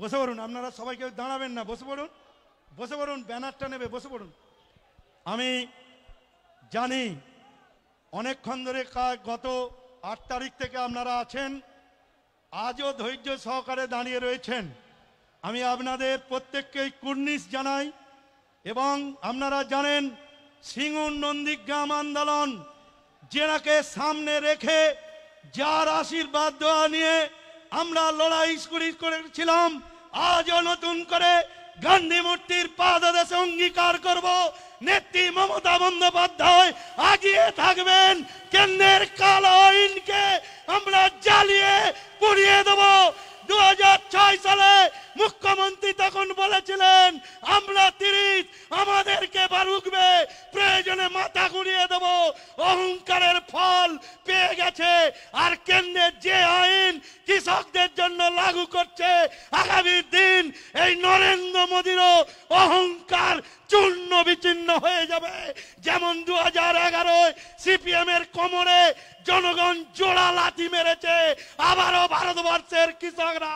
বসে পড়ুন, আপনারা সবাই কেউ দাঁড়াবেন না, বসে পড়ুন, বসে পড়ুন, ব্যানারটা নেবে, বসে পড়ুন। আমি জানি অনেকক্ষণ ধরে গত 8 তারিখ থেকে আপনারা আছেন, আজও ধৈর্য সহকারে দাঁড়িয়ে রয়েছেন। আমি আপনাদের প্রত্যেককেই কুর্নিশ জানাই। এবং আপনারা জানেন সিঙ্গুর নন্দীগ্রাম আন্দোলন যেনাকে সামনে রেখে, যার আশীর্বাদ দেওয়া নিয়ে আমরা লড়াই করেছিলাম, আজও নতুন করে গান্ধী মূর্তির পাদদেশে অঙ্গীকার করব, নেত্রী মমতা বন্দ্যোপাধ্যায় আগিয়ে থাকবেন। কেন্দ্রের কালো আইনকে আমরা জ্বালিয়ে পুড়িয়ে দেব। 2006 সালে মুখ্যমন্ত্রী তখন বলেছিলেন আমরা 30, আমাদেরকে বারুকবে, প্রয়োজনে মাথা ঘুরিয়ে দেব। অহংকারের ফল পেয়ে গেছে। আর কেন্দ্রের যে আইন কৃষকদের জন্য লাগু করছে, আগামী দিন এই নরেন্দ্র মোদীরও অহংকার চূর্ণ বিচ্ছিন্ন হয়ে যাবে। যেমন 2011 সিপিএম এর কোমরে জনগণ জোড়া লাথি মেরেছে, আবারও ভারতবর্ষের কৃষকরা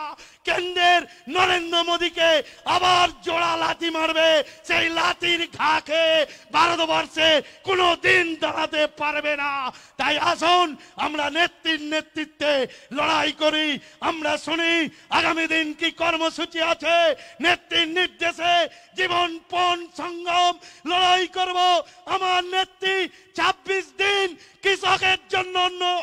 কেন্দ্রের নরেন্দ্র মোদীকে আবার জোড়া লাথি মারবে। সেই লাথির ঘা খেয়ে ভারতবর্ষে কোনো দিন দাঁড়াতে পারবে না। তাই আসুন আমরা নেত্রীর নেতৃত্বে লড়াই করি। আমরা শুনি আগামী দিন কি কর্মসূচি আছে। নেত্রীর নির্দেশে জীবনপণ সংগ্রাম লড়াই করব। আমার নেত্রী 26 দিন কৃষকের জন্য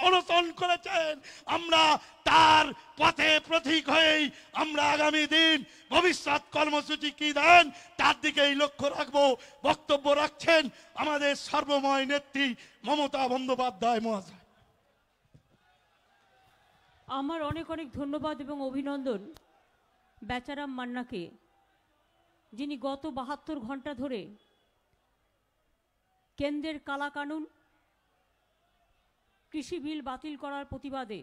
অনশন করেছেন। আমরা তার পথে প্রতীক হয়েই আমরা আগামী দিন ভবিষ্যৎ কর্মসূচি কি দেন তার দিকেই লক্ষ্য রাখবো। বক্তব্য রাখছেন আমাদের সর্বময় নেত্রী মমতা বন্দ্যোপাধ্যায় মহাশয়। আমার অনেক অনেক ধন্যবাদ এবং অভিনন্দন বেচারাম মান্নাকে, যিনি গত 72 ঘন্টা ধরে কেন্দ্রের কালা কানুন, কৃষি বিল বাতিল করার প্রতিবাদে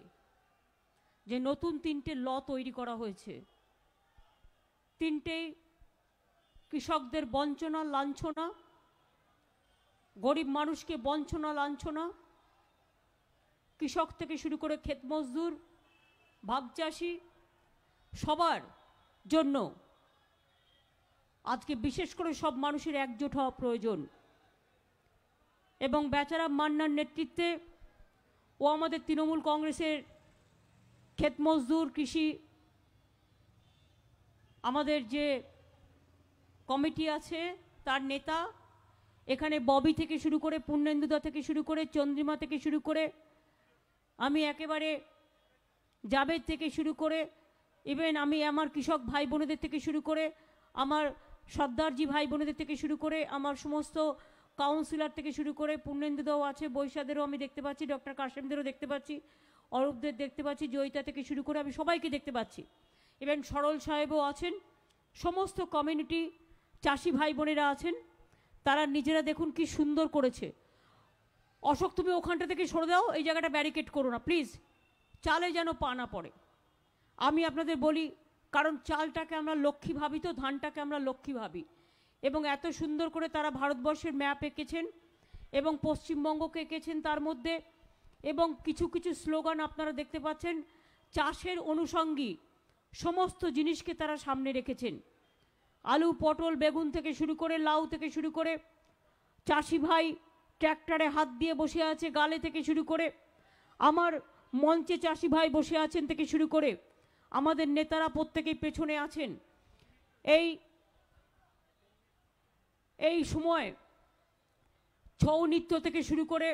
যে নতুন 3টে ল তৈরি করা হয়েছে, 3টে কৃষকদের বঞ্চনা লাঞ্ছনা, গরিব মানুষকে বঞ্চনা লাঞ্ছনা, কৃষক থেকে শুরু করে ক্ষেত মজদুর, ভাবচাষি, সবার জন্য আজকে বিশেষ করে সব মানুষের একজোট হওয়া প্রয়োজন। এবং বেচারাম মান্নার নেতৃত্বে ও আমাদের তৃণমূল কংগ্রেসের ক্ষেত মজদুর, কৃষি আমাদের যে কমিটি আছে তার নেতা, এখানে ববি থেকে শুরু করে, পূর্ণেন্দুদা থেকে শুরু করে, চন্দ্রিমা থেকে শুরু করে, আমি একেবারে জাবেদ থেকে শুরু করে, ইভেন আমি আমার কৃষক ভাই বোনেদের থেকে শুরু করে, আমার সর্দারজি ভাই বোনেদের থেকে শুরু করে, আমার সমস্ত কাউন্সিলর থেকে শুরু করে, পূর্ণেন্দুদাও আছে, বৈশাদেরও আমি দেখতে পাচ্ছি, ডক্টর কাশেমদেরও দেখতে পাচ্ছি, অরূপদের দেখতে পাচ্ছি, জয়িতা থেকে শুরু করে আমি সবাইকে দেখতে পাচ্ছি। ইভেন সরল সাহেবও আছেন, সমস্ত কমিউনিটি চাষি ভাই বোনেরা আছেন। তারা নিজেরা দেখুন কি সুন্দর করেছে। অশোক তুমি ওখানটা থেকে সরে দাও, এই জায়গাটা ব্যারিকেড করো না প্লিজ, চালে যেন পা না পড়ে। আমি আপনাদের বলি, কারণ চালটাকে আমরা লক্ষ্মী ভাবি, তো ধানটাকে আমরা লক্ষ্মী ভাবি। এবং এত সুন্দর করে তারা ভারতবর্ষের ম্যাপ এঁকেছেন এবং পশ্চিমবঙ্গকে এঁকেছেন তার মধ্যে। এবং কিছু কিছু স্লোগান আপনারা দেখতে পাচ্ছেন, চাষের অনুষঙ্গী সমস্ত জিনিসকে তারা সামনে রেখেছেন। আলু, পটল, বেগুন থেকে শুরু করে, লাউ থেকে শুরু করে, চাষি ভাই ট্র্যাক্টরে হাত দিয়ে বসে আছে গালে থেকে শুরু করে, আমার মঞ্চে চাষি ভাই বসে আছেন থেকে শুরু করে, আমাদের নেতারা প্রত্যেকেই পেছনে আছেন। এই সময় ছৌ নৃত্য থেকে শুরু করে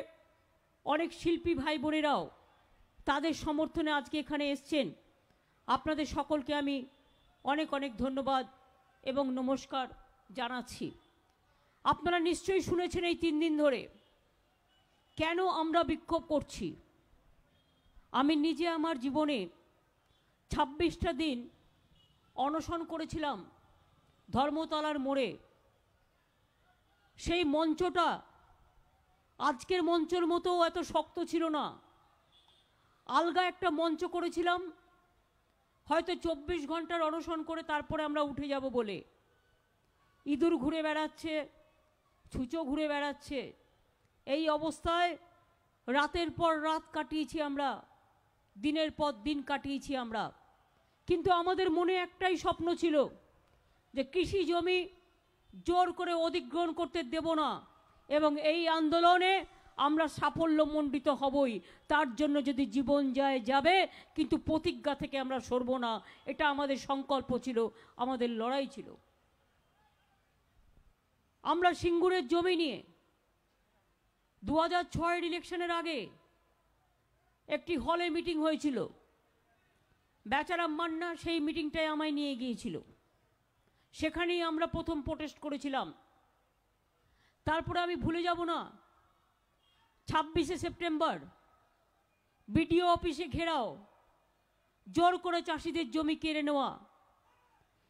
অনেক শিল্পী ভাই বোনেরাও তাদের সমর্থনে আজকে এখানে এসছেন। আপনাদের সকলকে আমি অনেক অনেক ধন্যবাদ এবং নমস্কার জানাচ্ছি। আপনারা নিশ্চয়ই শুনেছেন এই 3 দিন ধরে কেন আমরা বিক্ষোভ করছি। আমি নিজে আমার জীবনে 26টা দিন অনশন করেছিলাম ধর্মতলার মোড়ে। সেই মঞ্চটা আজকের মঞ্চের মতো এত শক্ত ছিল না, আলগা একটা মঞ্চ করেছিলাম, হয়তো 24 ঘন্টার অনশন করে তারপরে আমরা উঠে যাব বলে। ইঁদুর ঘুরে বেড়াচ্ছে, ছুঁচো ঘুরে বেড়াচ্ছে, এই অবস্থায় রাতের পর রাত কাটিয়েছি আমরা, দিনের পর দিন কাটিয়েছি আমরা। কিন্তু আমাদের মনে একটাই স্বপ্ন ছিল যে কৃষি জমি জোর করে অধিগ্রহণ করতে দেব না, এবং এই আন্দোলনে আমরা সাফল্যমণ্ডিত হবই। তার জন্য যদি জীবন যায় যাবে, কিন্তু প্রতিজ্ঞা থেকে আমরা সরব না। এটা আমাদের সংকল্প ছিল, আমাদের লড়াই ছিল। আমরা সিঙ্গুরের জমি নিয়ে 2006 ইলেকশনের আগে একটি হলে মিটিং হয়েছিল। বেচারাম মান্না সেই মিটিংটায় আমায় নিয়ে গিয়েছিল। সেখানেই আমরা প্রথম প্রোটেস্ট করেছিলাম। তারপরে আমি ভুলে যাব না 26শে সেপ্টেম্বর বিডিও অফিসে ঘেরাও, জোর করে চাষিদের জমি কেড়ে নেওয়া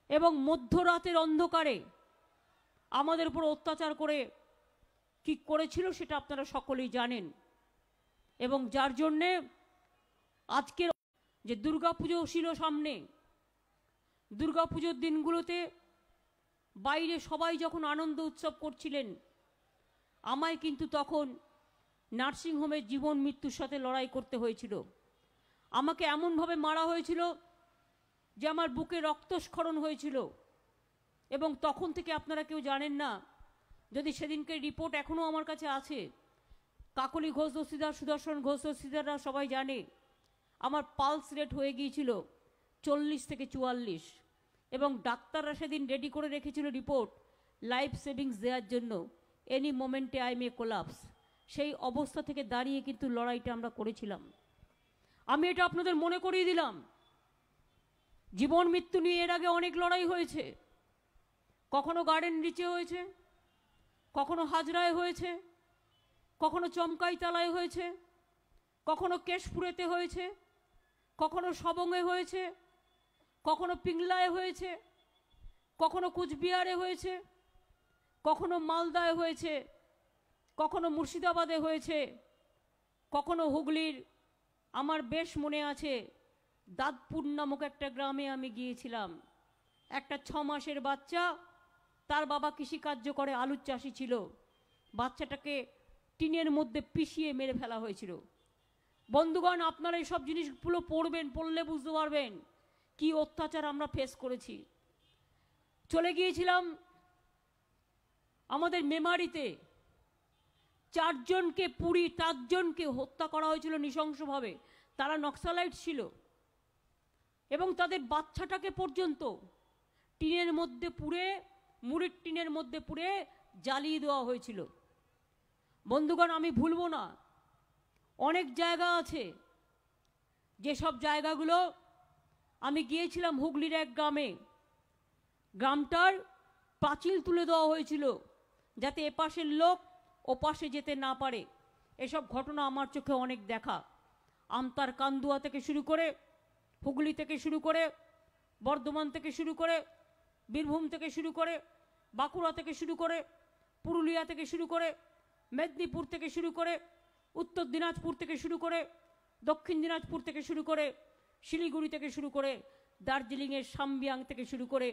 এবং মধ্যরাতের অন্ধকারে আমাদের উপর অত্যাচার করে কি করেছিল সেটা আপনারা সকলেই জানেন। এবং যার জন্যে আজকের যে দুর্গাপুজো ছিল সামনে, দুর্গাপুজোর দিনগুলোতে বাইরে সবাই যখন আনন্দ উৎসব করছিলেন, আমায় কিন্তু তখন নার্সিংহোমের জীবন মৃত্যুর সাথে লড়াই করতে হয়েছিল। আমাকে এমনভাবে মারা হয়েছিল যে আমার বুকে রক্তস্খলন হয়েছিল। এবং তখন থেকে আপনারা কেউ জানেন না, যদি সেদিনকে রিপোর্ট এখনও আমার কাছে আছে, কাকলি ঘোষ দস্তিদার, সুদর্শন ঘোষ দস্তিদাররা সবাই জানে, আমার পালস রেট হয়ে গিয়েছিল 40 থেকে 44, এবং ডাক্তাররা সেদিন রেডি করে রেখেছিল রিপোর্ট লাইফ সেভিংস দেওয়ার জন্য, এনি মোমেন্টে আই মে কোলাপস। সেই অবস্থা থেকে দাঁড়িয়ে কিন্তু লড়াইটা আমরা করেছিলাম। আমি এটা আপনাদের মনে করিয়ে দিলাম, জীবন মৃত্যু নিয়ে এর আগে অনেক লড়াই হয়েছে। কখনো গার্ডেন রিচে হয়েছে, কখনো হাজরায় হয়েছে, কখনো চমকাইতলায় হয়েছে, কখনো কেশপুরেতে হয়েছে, কখনো সবংয়ে হয়েছে, কখনো পিংলায় হয়েছে, কখনো কুচবিহারে হয়েছে, কখনো মালদায় হয়েছে, কখনো মুর্শিদাবাদে হয়েছে, কখনো হুগলির, আমার বেশ মনে আছে দাঁতপুর নামক একটা গ্রামে আমি গিয়েছিলাম। একটা 6 মাসের বাচ্চা, তার বাবা কৃষিকার্য করে, আলুর চাষি ছিল, বাচ্চাটাকে টিনের মধ্যে পিষিয়ে মেরে ফেলা হয়েছিল। বন্ধুগণ, আপনারা এইসব জিনিসগুলো পড়বেন, পড়লে বুঝতে পারবেন কি অত্যাচার আমরা ফেস করেছি। চলে গিয়েছিলাম আমাদের মেমারিতে, 4 জনকে পুরি 4 জনকে হত্যা করা হয়েছিল নৃশংসভাবে। তারা নক্সালাইট ছিল এবং তাদের বাচ্চাটাকে পর্যন্ত টিনের মধ্যে পুড়ে, মুড়ির টিনের মধ্যে পুড়ে জ্বালিয়ে দেওয়া হয়েছিল। বন্ধুগণ, আমি ভুলবো না, অনেক জায়গা আছে যেসব জায়গাগুলো আমি গিয়েছিলাম। হুগলির এক গ্রামে, গ্রামটার পাঁচিল তুলে দেওয়া হয়েছিল যাতে এপাশের লোক ওপাশে যেতে না পারে। এসব ঘটনা আমার চোখে অনেক দেখা। আমতার কান্দুয়া থেকে শুরু করে, হুগলি থেকে শুরু করে, বর্ধমান থেকে শুরু করে, বীরভূম থেকে শুরু করে, বাঁকুড়া থেকে শুরু করে, পুরুলিয়া থেকে শুরু করে, মেদিনীপুর থেকে শুরু করে, উত্তর দিনাজপুর থেকে শুরু করে, দক্ষিণ দিনাজপুর থেকে শুরু করে, শিলিগুড়ি থেকে শুরু করে, দার্জিলিংয়ের সাম্বিয়াং থেকে শুরু করে,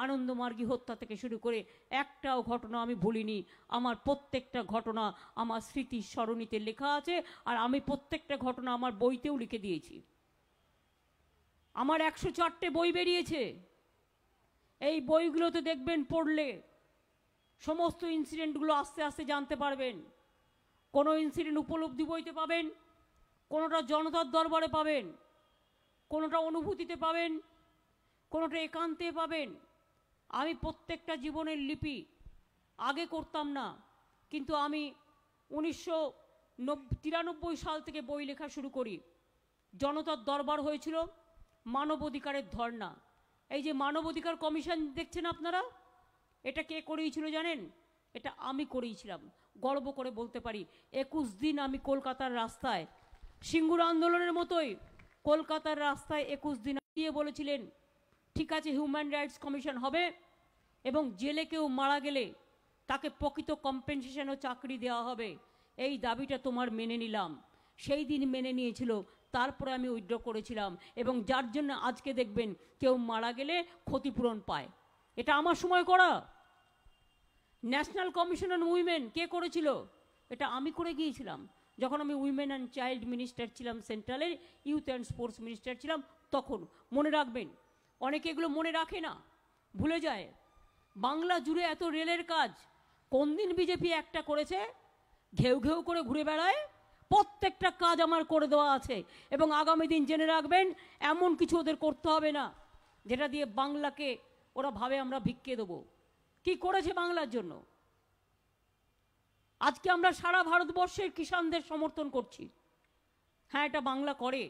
আনন্দমার্গী হত্যা থেকে শুরু করে, একটাও ঘটনা আমি ভুলিনি। আমার প্রত্যেকটা ঘটনা আমার স্মৃতির সরণিতে লেখা আছে, আর আমি প্রত্যেকটা ঘটনা আমার বইতেও লিখে দিয়েছি। আমার 104টে বই বেরিয়েছে। এই বইগুলোতে দেখবেন, পড়লে সমস্ত ইনসিডেন্টগুলো আস্তে আস্তে জানতে পারবেন। কোনো ইনসিডেন্ট উপলব্ধি বইতে পাবেন, কোনোটা জনতার দরবারে পাবেন, কোনোটা অনুভূতিতে পাবেন, কোনোটা একান্তে পাবেন। আমি প্রত্যেকটা জীবনের লিপি আগে করতাম না, কিন্তু আমি 1993 সাল থেকে বই লেখা শুরু করি। জনতার দরবার হয়েছিল, মানবাধিকারের ধর্ণা। এই যে মানবাধিকার কমিশন দেখছেন আপনারা, এটা কে করিয়েছিল জানেন? এটা আমি করিয়েছিলাম। গর্ব করে বলতে পারি 21 দিন আমি কলকাতার রাস্তায়, সিঙ্গুর আন্দোলনের মতোই কলকাতার রাস্তায় 21 দিন দিয়ে বলেছিলেন, ঠিক আছে হিউম্যান রাইটস কমিশন হবে এবং জেলে কেউ মারা গেলে তাকে প্রকৃত কম্পেনসেশন ও চাকরি দেওয়া হবে, এই দাবিটা তোমার মেনে নিলাম। সেই দিন মেনে নিয়েছিল, তারপরে আমি উইথড্র করেছিলাম, এবং যার জন্য আজকে দেখবেন কেউ মারা গেলে ক্ষতিপূরণ পায়। এটা আমার সময় করা। ন্যাশনাল কমিশন অন উইমেন কে করেছিল? এটা আমি করে গিয়েছিলাম যখন আমি উইমেন অ্যান্ড চাইল্ড মিনিস্টার ছিলাম, সেন্ট্রালের ইউথ অ্যান্ড স্পোর্টস মিনিস্টার ছিলাম তখন। মনে রাখবেন, অনেকে এগুলো মনে রাখে না, ভুলে যায়। বাংলা জুড়ে এত রেলের কাজ কোন দিন বিজেপি একটা করেছে? ঘেউ ঘেউ করে ঘুরে বেড়ায়। প্রত্যেকটা কাজ আমার করে দেওয়া আছে, এবং আগামী দিন জেনে রাখবেন এমন কিছু ওদের করতে হবে না যেটা দিয়ে বাংলাকে ওরা ভাবে আমরা ভিক্ষে দেবো। কি করেছে বাংলার জন্য? আজকে আমরা সারা ভারতবর্ষের কিষাণদের সমর্থন করছি। হ্যাঁ, এটা বাংলা করে।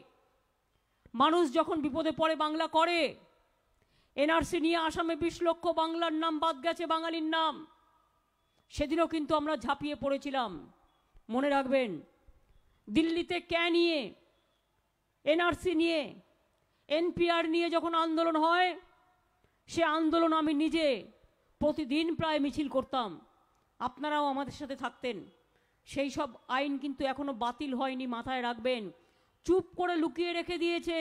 মানুষ যখন বিপদে পড়ে বাংলা করে। এনআরসি নিয়ে আসামে 20 লক্ষ বাংলার নাম বাদ গেছে, বাঙালির নাম। সেদিনও কিন্তু আমরা ঝাঁপিয়ে পড়েছিলাম, মনে রাখবেন। দিল্লিতে নিয়ে, এনআরসি নিয়ে, এনপিআর নিয়ে যখন আন্দোলন হয়, সে আন্দোলন আমি নিজে প্রতিদিন প্রায় মিছিল করতাম, আপনারাও আমাদের সাথে থাকতেন। সেই সব আইন কিন্তু এখনো বাতিল হয়নি, মাথায় রাখবেন। চুপ করে লুকিয়ে রেখে দিয়েছে,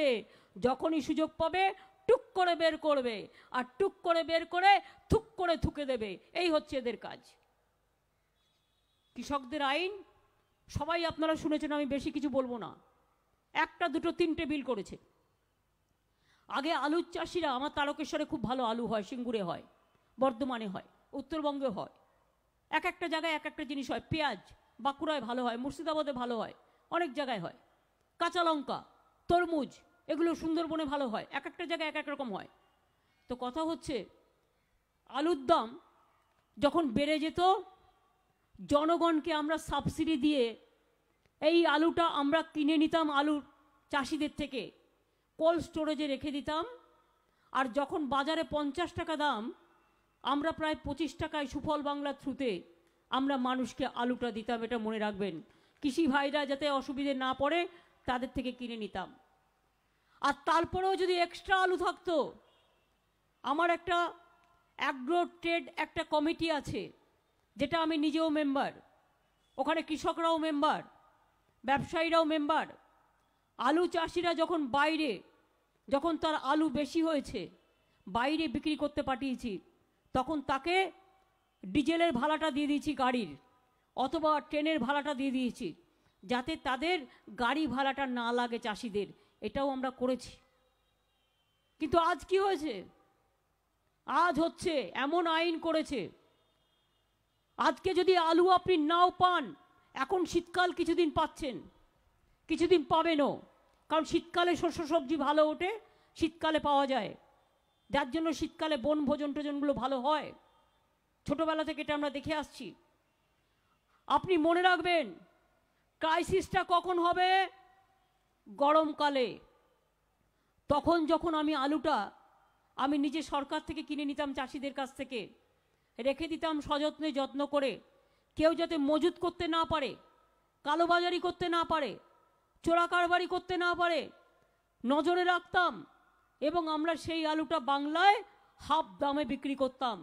যখনই সুযোগ পাবে টুক করে বের করবে, আর টুক করে বের করে থুক করে থুকে দেবে। এই হচ্ছে এদের কাজ। কৃষকদের আইন সবাই আপনারা শুনেছেন, আমি বেশি কিছু বলবো না। একটা দুটো তিনটে বিল করেছে। আগে আলুর চাষিরা, আমার তারকেশ্বরে খুব ভালো আলু হয়, সিঙ্গুরে হয়, বর্ধমানে হয়, উত্তরবঙ্গে হয়, এক একটা জায়গায় এক একটা জিনিস হয়। পেঁয়াজ বাঁকুড়ায় ভালো হয়, মুর্শিদাবাদে ভালো হয়, অনেক জায়গায় হয়। কাঁচা লঙ্কা, তরমুজ, এগুলো সুন্দরবনে ভালো হয়, এক একটা জায়গায় এক এক রকম হয়। তো কথা হচ্ছে, আলুর দাম যখন বেড়ে যেত, জনগণকে আমরা সাবসিডি দিয়ে এই আলুটা আমরা কিনে নিতাম আলুর চাষিদের থেকে, কোল্ড স্টোরেজে রেখে দিতাম। আর যখন বাজারে 50 টাকা দাম, আমরা প্রায় 25 টাকায় সুফল বাংলার থ্রুতে আমরা মানুষকে আলুটা দিতাম। এটা মনে রাখবেন, কৃষি ভাইরা যাতে অসুবিধে না পড়ে তাদের থেকে কিনে নিতাম। আর তারপরেও যদি এক্সট্রা আলু থাকতো, আমার একটা অ্যাগ্রো ট্রেড একটা কমিটি আছে, যেটা আমি নিজেও মেম্বার, ওখানে কৃষকরাও মেম্বার, ব্যবসায়ীরাও মেম্বার। আলু চাষিরা যখন বাইরে, যখন তার আলু বেশি হয়েছে, বাইরে বিক্রি করতে পাঠিয়েছি, তখন তাকে ডিজেলের ভাড়াটা দিয়ে দিয়েছি গাড়ির, অথবা ট্রেনের ভাড়াটা দিয়ে দিয়েছি, যাতে তাদের গাড়ি ভাড়াটা না লাগে চাষিদের। এটাও আমরা করেছি। কিন্তু আজ কি হয়েছে? আজ হচ্ছে এমন আইন করেছে, আজকে যদি আলু আপনি নাও পান, এখন শীতকাল কিছুদিন পাচ্ছেন, কিছুদিন পাবেনও, কারণ শীতকালে শস্য সবজি ভালো ওঠে, শীতকালে পাওয়া যায়, যার জন্য শীতকালে বনভোজন টোজনগুলো ভালো হয়। ছোটবেলা থেকে এটা আমরা দেখে আসছি। আপনি মনে রাখবেন, ক্রাইসিসটা কখন হবে? গরমকালে। তখন যখন আমি আলুটা আমি নিজে সরকার থেকে কিনে নিতাম, চাষিদের কাছ থেকে রেখে দিতাম সযত্নে, যত্ন করে, কেউ যাতে মজুত করতে না পারে, কালোবাজারি করতে না পারে, চোরাকারবারি করতে না পারে, নজরে রাখতাম। এবং আমরা সেই আলুটা বাংলায় হাফ দামে বিক্রি করতাম।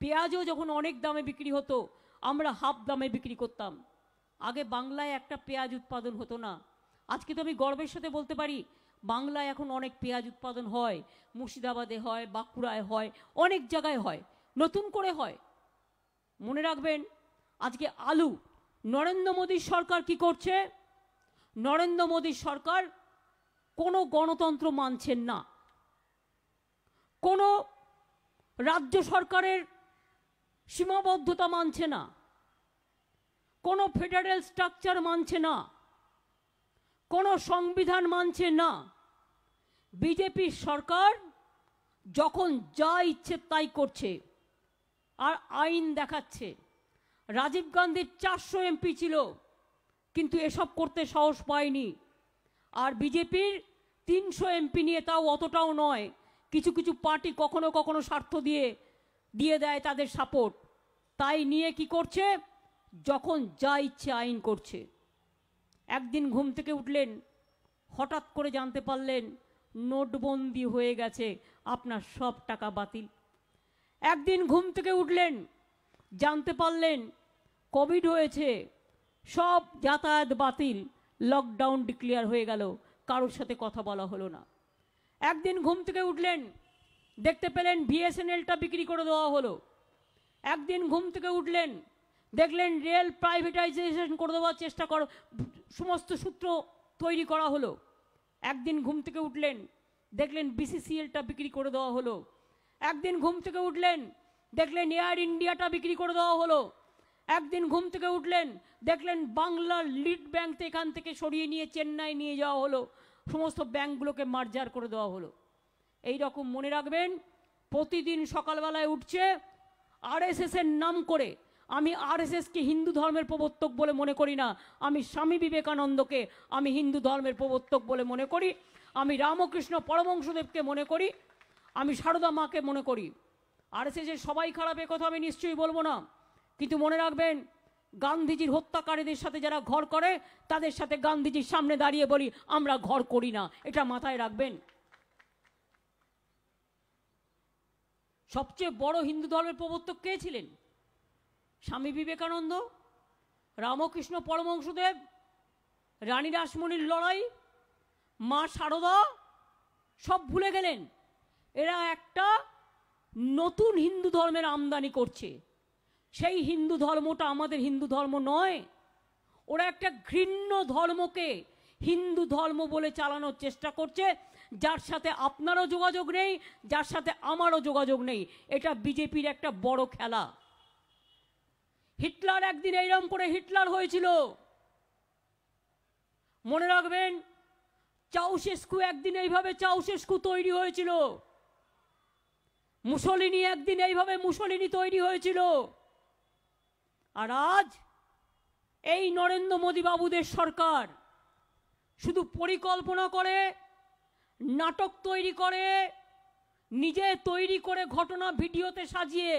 পেঁয়াজও যখন অনেক দামে বিক্রি হতো, আমরা হাফ দামে বিক্রি করতাম। আগে বাংলায় একটা পেঁয়াজ উৎপাদন হতো না। আজকে তো আমি গর্বের সাথে বলতে পারি, বাংলায় এখন অনেক পেঁয়াজ উৎপাদন হয়, মুর্শিদাবাদে হয়, বাঁকুড়ায় হয়, অনেক জায়গায় হয়, নতুন করে হয়। মনে রাখবেন, আজকে আলু, নরেন্দ্র মোদীর সরকার কি করছে? নরেন্দ্র মোদীর সরকার কোনো গণতন্ত্র মানছেন না, কোনো রাজ্য সরকারের সীমাবদ্ধতা মানছে না, কোনো ফেডারেল স্ট্রাকচার মানছে না, কোনো সংবিধান মানছে না। বিজেপির সরকার যখন যা ইচ্ছে তাই করছে আর আইন দেখাচ্ছে। রাজীব গান্ধীর 400 এমপি ছিল, কিন্তু এসব করতে সাহস পায়নি। আর বিজেপির 300 এমপি নিয়ে, তাও অতটাও নয়, কিছু কিছু পার্টি কখনো কখনো স্বার্থ দিয়ে দেয় তাদের সাপোর্ট, তাই নিয়ে কি করছে? যখন যা ইচ্ছে আইন করছে। একদিন ঘুম থেকে উঠলেন, হঠাৎ করে জানতে পারলেন নোটবন্দি হয়ে গেছে, আপনার সব টাকা বাতিল। একদিন ঘুম থেকে উঠলেন, জানতে পারলেন কোভিড হয়েছে, সব যাতায়াত বাতিল, লকডাউন ডিক্লেয়ার হয়ে গেল, কারোর সাথে কথা বলা হলো না। একদিন ঘুম থেকে উঠলেন, দেখতে পেলেন বিএসএনএলটা বিক্রি করে দেওয়া হলো। একদিন ঘুম থেকে উঠলেন, দেখলেন রেল প্রাইভেটাইজেশন করে দেওয়ার চেষ্টা সমস্ত সূত্র তৈরি করা হলো। একদিন ঘুম থেকে উঠলেন, দেখলেন বিসিসিএলটা বিক্রি করে দেওয়া হলো। একদিন ঘুম থেকে উঠলেন, দেখলেন এয়ার ইন্ডিয়াটা বিক্রি করে দেওয়া হলো। একদিন ঘুম থেকে উঠলেন, দেখলেন বাংলার লিড ব্যাংক এখান থেকে সরিয়ে নিয়ে চেন্নাই নিয়ে যাওয়া হলো, সমস্ত ব্যাংকগুলোকে মার্জার করে দেওয়া হলো। এই রকম মনে রাখবেন, প্রতিদিন সকালবেলায় উঠছে আরএসএস এর নাম করে। আমি আরএসএসকে হিন্দু ধর্মের প্রবর্তক বলে মনে করি না, আমি স্বামী বিবেকানন্দকে আমি হিন্দু ধর্মের প্রবর্তক বলে মনে করি, আমি রামকৃষ্ণ পরমহংসদেবকে মনে করি, আমি সারদা মাকে মনে করি। আরএসএস এর সবাই খারাপ, এ কথা আমি নিশ্চয়ই বলবো না, কিন্তু মনে রাখবেন গান্ধীজির হত্যাকারীদের সাথে যারা ঘর করে তাদের সাথে গান্ধীজির সামনে দাঁড়িয়ে বলি আমরা ঘর করি না, এটা মাথায় রাখবেন। সবচেয়ে বড় হিন্দু ধর্মের প্রবর্তক কে ছিলেন? স্বামী বিবেকানন্দ, রামকৃষ্ণ পরমহংসদেব, রানী রাসমণির লড়াই, মা সারদা, সব ভুলে গেলেন। এরা একটা নতুন হিন্দু ধর্মের আমদানি করছে। সেই হিন্দু ধর্মটা আমাদের হিন্দু ধর্ম নয়। ওরা একটা ঘৃণ্য ধর্মকে হিন্দু ধর্ম বলে চালানোর চেষ্টা করছে, যার সাথে আপনারও যোগাযোগ নেই, যার সাথে আমারও যোগাযোগ নেই। এটা বিজেপির একটা বড় খেলা। হিটলার একদিন এইরকম করে হিটলার হয়েছিল, মনে রাখবেন। চাউশেস্কু একদিন এইভাবে চাউশেস্কু তৈরি হয়েছিল। মুসলিনি একদিন এইভাবে মুসলিনি তৈরি হয়েছিল। আর আজ এই নরেন্দ্র মোদী বাবুদের সরকার শুধু পরিকল্পনা করে, নাটক তৈরি করে, নিজে তৈরি করে ঘটনা ভিডিওতে সাজিয়ে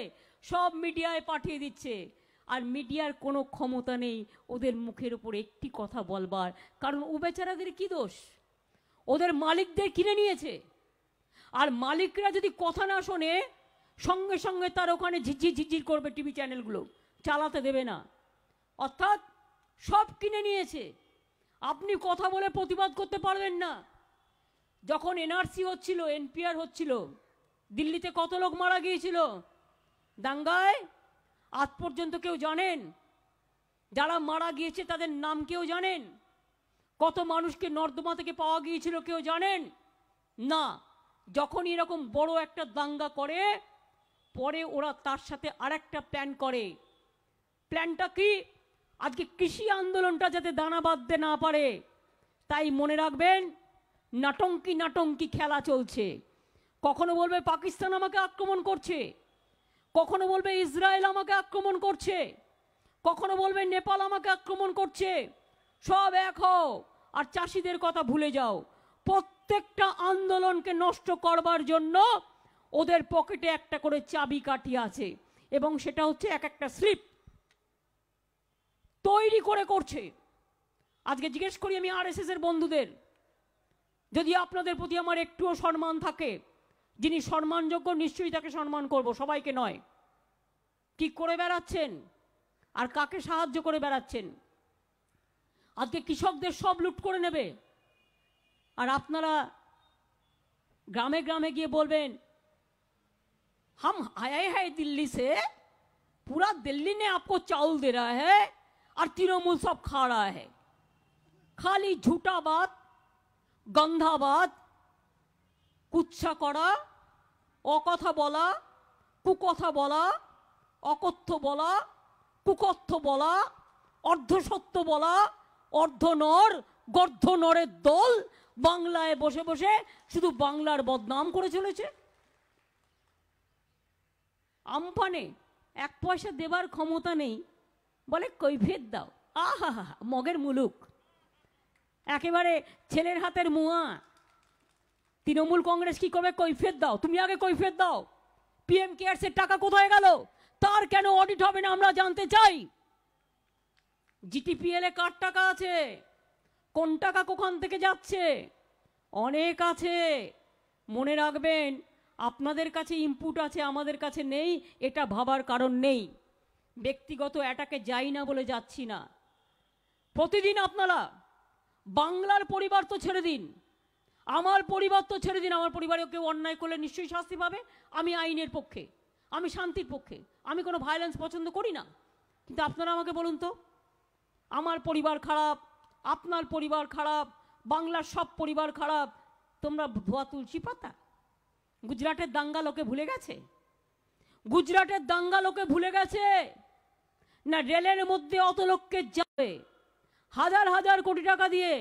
সব মিডিয়ায় পাঠিয়ে দিচ্ছে। আর মিডিয়ার কোনো ক্ষমতা নেই ওদের মুখের উপর একটি কথা বলবার, কারণ ও বেচারাদের কি দোষ? ওদের মালিকদের কিনে নিয়েছে। আর মালিকরা যদি কথা না শোনে, সঙ্গে সঙ্গে তার ওখানে ঝিঝির ঝিঝির করবে, টিভি চ্যানেলগুলো চালাতে দেবে না। অর্থাৎ সব কিনে নিয়েছে। আপনি কথা বলে প্রতিবাদ করতে পারবেন না। যখন এনআরসি হচ্ছিল, এনপিআর হচ্ছিল, দিল্লিতে কত লোক মারা গিয়েছিল দাঙ্গায়? আজ পর্যন্ত কেউ জানেন? যারা মারা গিয়েছে তাদের নাম কেউ জানেন? কত মানুষকে নর্দমা থেকে পাওয়া গিয়েছিল কেউ জানেন? না। যখন এরকম বড় একটা দাঙ্গা করে, পরে ওরা তার সাথে আরেকটা প্ল্যান করে। প্ল্যানটা কি? আজকে কৃষি আন্দোলনটা যাতে দানা বাঁধতে না পারে, তাই মনে রাখবেন নাটঙ্কি নাটঙ্কি খেলা চলছে। কখনো বলবে পাকিস্তান আমাকে আক্রমণ করছে, কখনো বলবে ইসরায়েল আমাকে আক্রমণ করছে, কখনো বলবে নেপাল আমাকে আক্রমণ করছে। সব এক হও আর চাষিদের কথা ভুলে যাও। প্রত্যেকটা আন্দোলনকে নষ্ট করবার জন্য ওদের পকেটে একটা করে চাবি কাঠি আছে, এবং সেটা হচ্ছে এক একটা স্লিপ তৈরি করে করছে। আজকে জিজ্ঞেস করি আমি আরএসএস এর বন্ধুদের, যদি আপনাদের প্রতি আমার একটুও সম্মান থাকে, যিনি সম্মানযোগ্য নিশ্চয়ই তাকে সম্মান করব, সবাইকে নয়। কি করে বেড়াচ্ছেন আর কাকে সাহায্য করে বেড়াচ্ছেন? আজকে কৃষকদের সব লুট করে নেবে, আর আপনারা গ্রামে গ্রামে গিয়ে বলবেন हम आए हैं दिल्ली से, पूरा दिल्ली ने आपको चावल दे रहा है और तृणमूल सब खा रहा है। खाली झूठा बात, गंधा बात, কুৎসা করা, অকথা বলা, কুকথা বলা, অকথ্য বলা, কুকথ্য বলা, অর্ধসত্য বলা, অর্ধনর গর্ধনরের দল বাংলায় বসে বসে শুধু বাংলার বদনাম করে চলেছে। আমফানে এক পয়সা দেবার ক্ষমতা নেই, বলে কৈফিয়ত দাও। আহা হা, মগের মুলুক, একেবারে ছেলের হাতের মুয়া। তৃণমূল কংগ্রেস কি করবে? কৈফিয়ত দাও, তুমি আগে কৈফিয়ত দাও। পিএম কেয়ারসের টাকা কোথায় গেল? তার কেন অডিট হবে না আমরা জানতে চাই। জিটিপিএল এ কার টাকা আছে? কোন টাকা কোখান থেকে যাচ্ছে? অনেক আছে। মনে রাখবেন, আপনাদের কাছে ইনপুট আছে, আমাদের কাছে নেই, এটা ভাবার কারণ নেই। ব্যক্তিগত অ্যাটাকে যাই না বলে যাচ্ছি না। প্রতিদিন আপনারা বাংলার পরিবার তো ছেড়ে দিন, আমার পরিবার তো ছেড়ে দিন। আমার পরিবারেও কেউ অন্যায় করলে নিশ্চয়ই শাস্তি পাবে। আমি আইনের পক্ষে, আমি শান্তির পক্ষে, আমি কোনো ভায়োলেন্স পছন্দ করি না। কিন্তু আপনারা আমাকে বলুন তো, আমার পরিবার খারাপ, আপনার পরিবার খারাপ, বাংলার সব পরিবার খারাপ, তোমরা ধোয়া তুলসী পাতা? গুজরাটের দাঙ্গা লোকে ভুলে গেছে? গুজরাটের দাঙ্গা লোকে ভুলে গেছে না? রেলের মধ্যে অত লোককে যাবে, হাজার হাজার কোটি টাকা দিয়ে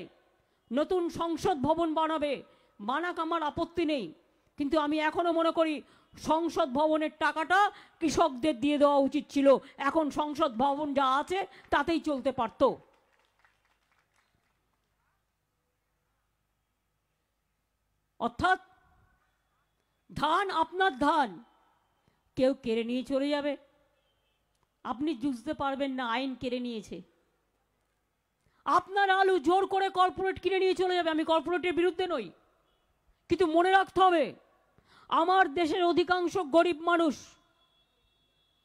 নতুন সংসদ ভবন বানাবে, বানাক, আমার আপত্তি নেই, কিন্তু আমি এখনো মনে করি সংসদ ভবনের টাকাটা কৃষকদের দিয়ে দেওয়া উচিত ছিল। এখন সংসদ ভবন যা আছে তাতেই চলতে পারত। অর্থাৎ ধান আপনার ধান, কেউ কেড়ে নিয়ে চলে যাবে, আপনি বুঝতে পারবেন না আইন কেড়ে নিয়েছে। আপনার আলু জোর করে কর্পোরেট কিনে নিয়ে চলে যাবে। আমি কর্পোরেটের বিরুদ্ধে নই, কিন্তু মনে রাখতে হবে আমার দেশের অধিকাংশ গরিব মানুষ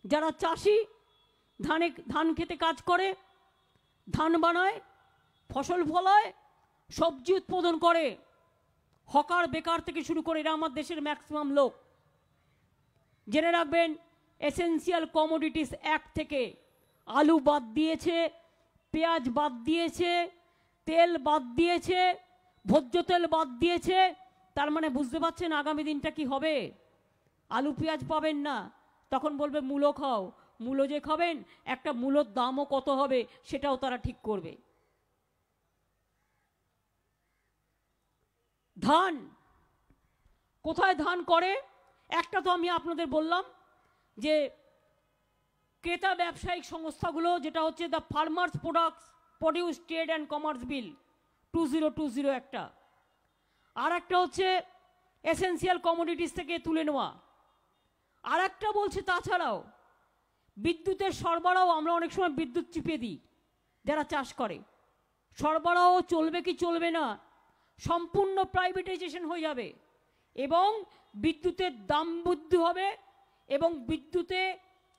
যারা চাষি, ধান খেতে কাজ করে, ধান বানায়, ফসল ফলায়, সবজি উৎপাদন করে, হকার বেকার থেকে শুরু করে এরা আমার দেশের ম্যাক্সিমাম লোক। জেনে রাখবেন, এসেন্সিয়াল কমোডিটিস অ্যাক্ট থেকে আলু বাদ দিয়েছে, পেঁয়াজ বাদ দিয়েছে, তেল বাদ দিয়েছে, ভোজ্য তেল বাদ দিয়েছে। তার মানে বুঝতে পারছেন আগামী দিনটা কি হবে? আলু পেঁয়াজ পাবেন না, তখন বলবে মূলো খাও। মূলো যে খাবেন, একটা মূলোর দামও কত হবে সেটাও তারা ঠিক করবে। ধান কোথায় ধান করে? একটা তো আমি আপনাদের বললাম যে ক্রেতা ব্যবসায়িক সংস্থাগুলো, যেটা হচ্ছে the farmers produce trade and commerce bill 2020 একটা, আর একটা হচ্ছে এসেন্সিয়াল কমোডিটিস থেকে তুলে নেওয়া, আর একটা বলছে তাছাড়াও বিদ্যুতের সরবরাহ। আমরা অনেক সময় বিদ্যুৎ চিপিয়ে দিই যারা চাষ করে, সরবরাহ চলবে কি চলবে না, সম্পূর্ণ প্রাইভেটাইজেশন হয়ে যাবে এবং বিদ্যুতের দাম বৃদ্ধি হবে এবং বিদ্যুতে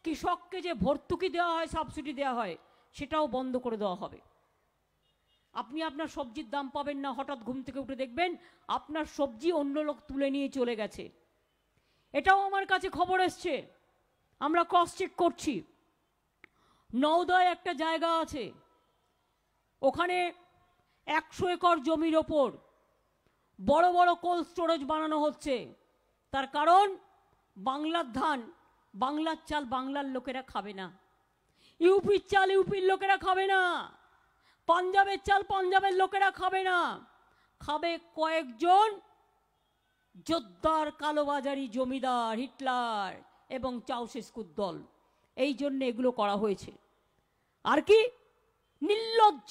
কৃষককে যে ভর্তুকি দেওয়া হয়, সাবসিডি দেওয়া হয়, সেটাও বন্ধ করে দেওয়া হবে। আপনি আপনার সবজির দাম পাবেন না, হঠাৎ ঘুম থেকে উঠে দেখবেন আপনার সবজি অন্য লোক তুলে নিয়ে চলে গেছে। এটাও আমার কাছে খবর এসছে, আমরা ক্রস চেক করছি। নওদায় একটা জায়গা আছে, ওখানে 100 একর জমির ওপর বড় বড় কোল্ড স্টোরেজ বানানো হচ্ছে। তার কারণ বাংলার ধান, বাংলার চাল বাংলার লোকেরা খাবে না, ইউপির চাল ইউপির লোকেরা খাবে না, পাঞ্জাবের চাল পাঞ্জাবের লোকেরা খাবে না, খাবে কয়েকজন যোদ্ধার, কালোবাজারি জমিদার, হিটলার এবং চাউশেস্কুর দল। এই জন্য এগুলো করা হয়েছে। আর কি নির্লজ্জ,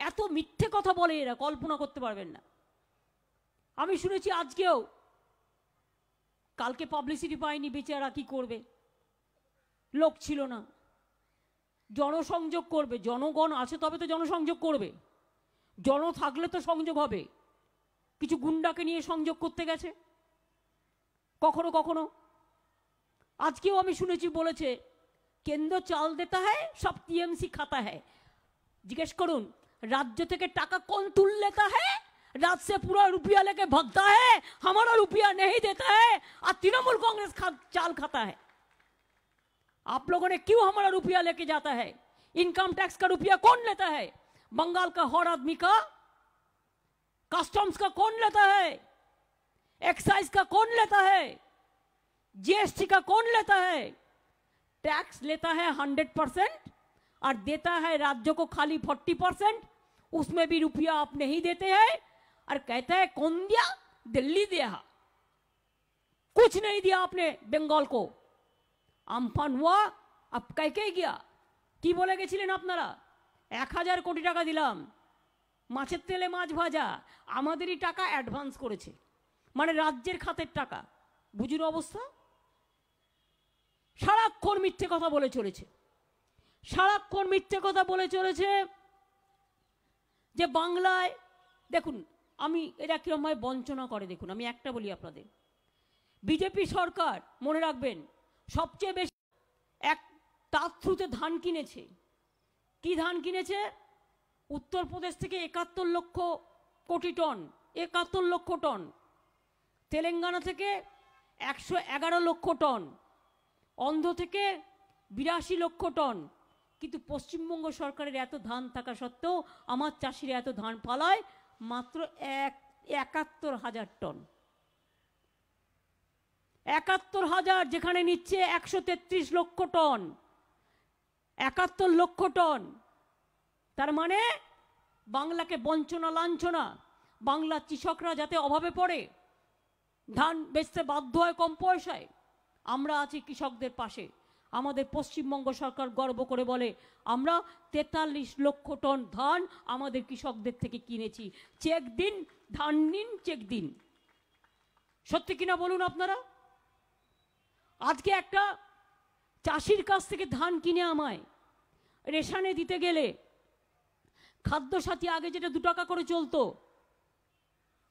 এত মিথ্যে কথা বলে এরা, কল্পনা করতে পারবেন না। আমি শুনেছি আজকেও, কালকে পাবলিসিটি পায়নি বেচারা, কি করবে, লোক ছিল না, জনসংযোগ করবে। জনগণ আছে তবে তো জনসংযোগ করবে, জন থাকলে তো সংযোগ হবে। কিছু গুন্ডাকে নিয়ে সংযোগ করতে গেছে কখনো কখনো। আজকেও আমি শুনেছি বলেছে কেন্দ্র চাল দেতা হ্যায়, সব টিএমসি খাতা হ্যায়। জিজ্ঞেস করুন রাজ্য থেকে টাকা कौन तुल लेता है? राज्य से पूरा रुपया लेके भगता है, हमारा रुपया नहीं देता है और तृणमूल कांग्रेस चाल खाता है। आप लोगों ने क्यों हमारा रुपया लेके जाता है? इनकम टैक्स का रुपया कौन लेता है? बंगाल का हर आदमी का, कस्टम्स का कौन लेता है? एक्साइज का कौन लेता है? जीएसटी का कौन लेता है? टैक्स लेता है 100% और देता है राज्य को खाली 40%। उसमें भी रुपया आप नहीं देते हैं और कहता है कौन दिया? दिल्ली दिया, कुछ नहीं दिया आपने बंगाल को। আমফান हुआ, अब कह के गया কি বলে গেছিলেন আপনারা? 1000 কোটি টাকা দিলাম, মাছের তেলে মাছ ভাজা, আমাদেরই টাকা অ্যাডভান্স করেছে, মানে রাজ্যের খাতের টাকা। বুঝুন অবস্থা। সারাক্ষণ মিথ্যে কথা বলে চলেছে, সারাক্ষণ মিথ্যে কথা বলে চলেছে যে বাংলায়। দেখুন আমি এরা কিরকম বঞ্চনা করে দেখুন। আমি একটা বলি আপনাদের, বিজেপি সরকার মনে রাখবেন সবচেয়ে বেশি এক তার থ্রুতে ধান কিনেছে। কি ধান কিনেছে? উত্তরপ্রদেশ থেকে 71 লক্ষ কোটি টন, 71 লক্ষ টন, তেলেঙ্গানা থেকে 111 লক্ষ টন, অন্ধ্র থেকে 82 লক্ষ টন। কিন্তু পশ্চিমবঙ্গ সরকারের এত ধান থাকা সত্ত্বেও আমার চাষিরা এত ধান পালায় মাত্র ৭১,০০০ টন। ৭১,০০০, যেখানে নিচ্ছে ১৩৩ লক্ষ টন, ৭১ লক্ষ টন। তার মানে বাংলাকে বঞ্চনা লাঞ্ছনা। বাংলার কৃষকরা যাতে অভাবে পড়ে, ধান বেচতে বাধ্য হয় কম পয়সায়, আমরা আছি কৃষকদের পাশে। আমাদের পশ্চিমবঙ্গ সরকার গর্ব করে বলে আমরা ৪৩ লক্ষ টন ধান আমাদের কৃষকদের থেকে কিনেছি। চেক দিন, ধান নিন, চেক দিন। সত্যি কিনা বলুন আপনারা? আজকে একটা চাষির কাছ থেকে ধান কিনে আমায় রেশনে দিতে গেলে, খাদ্যসাথী আগে যেটা 2 টাকা করে চলতো,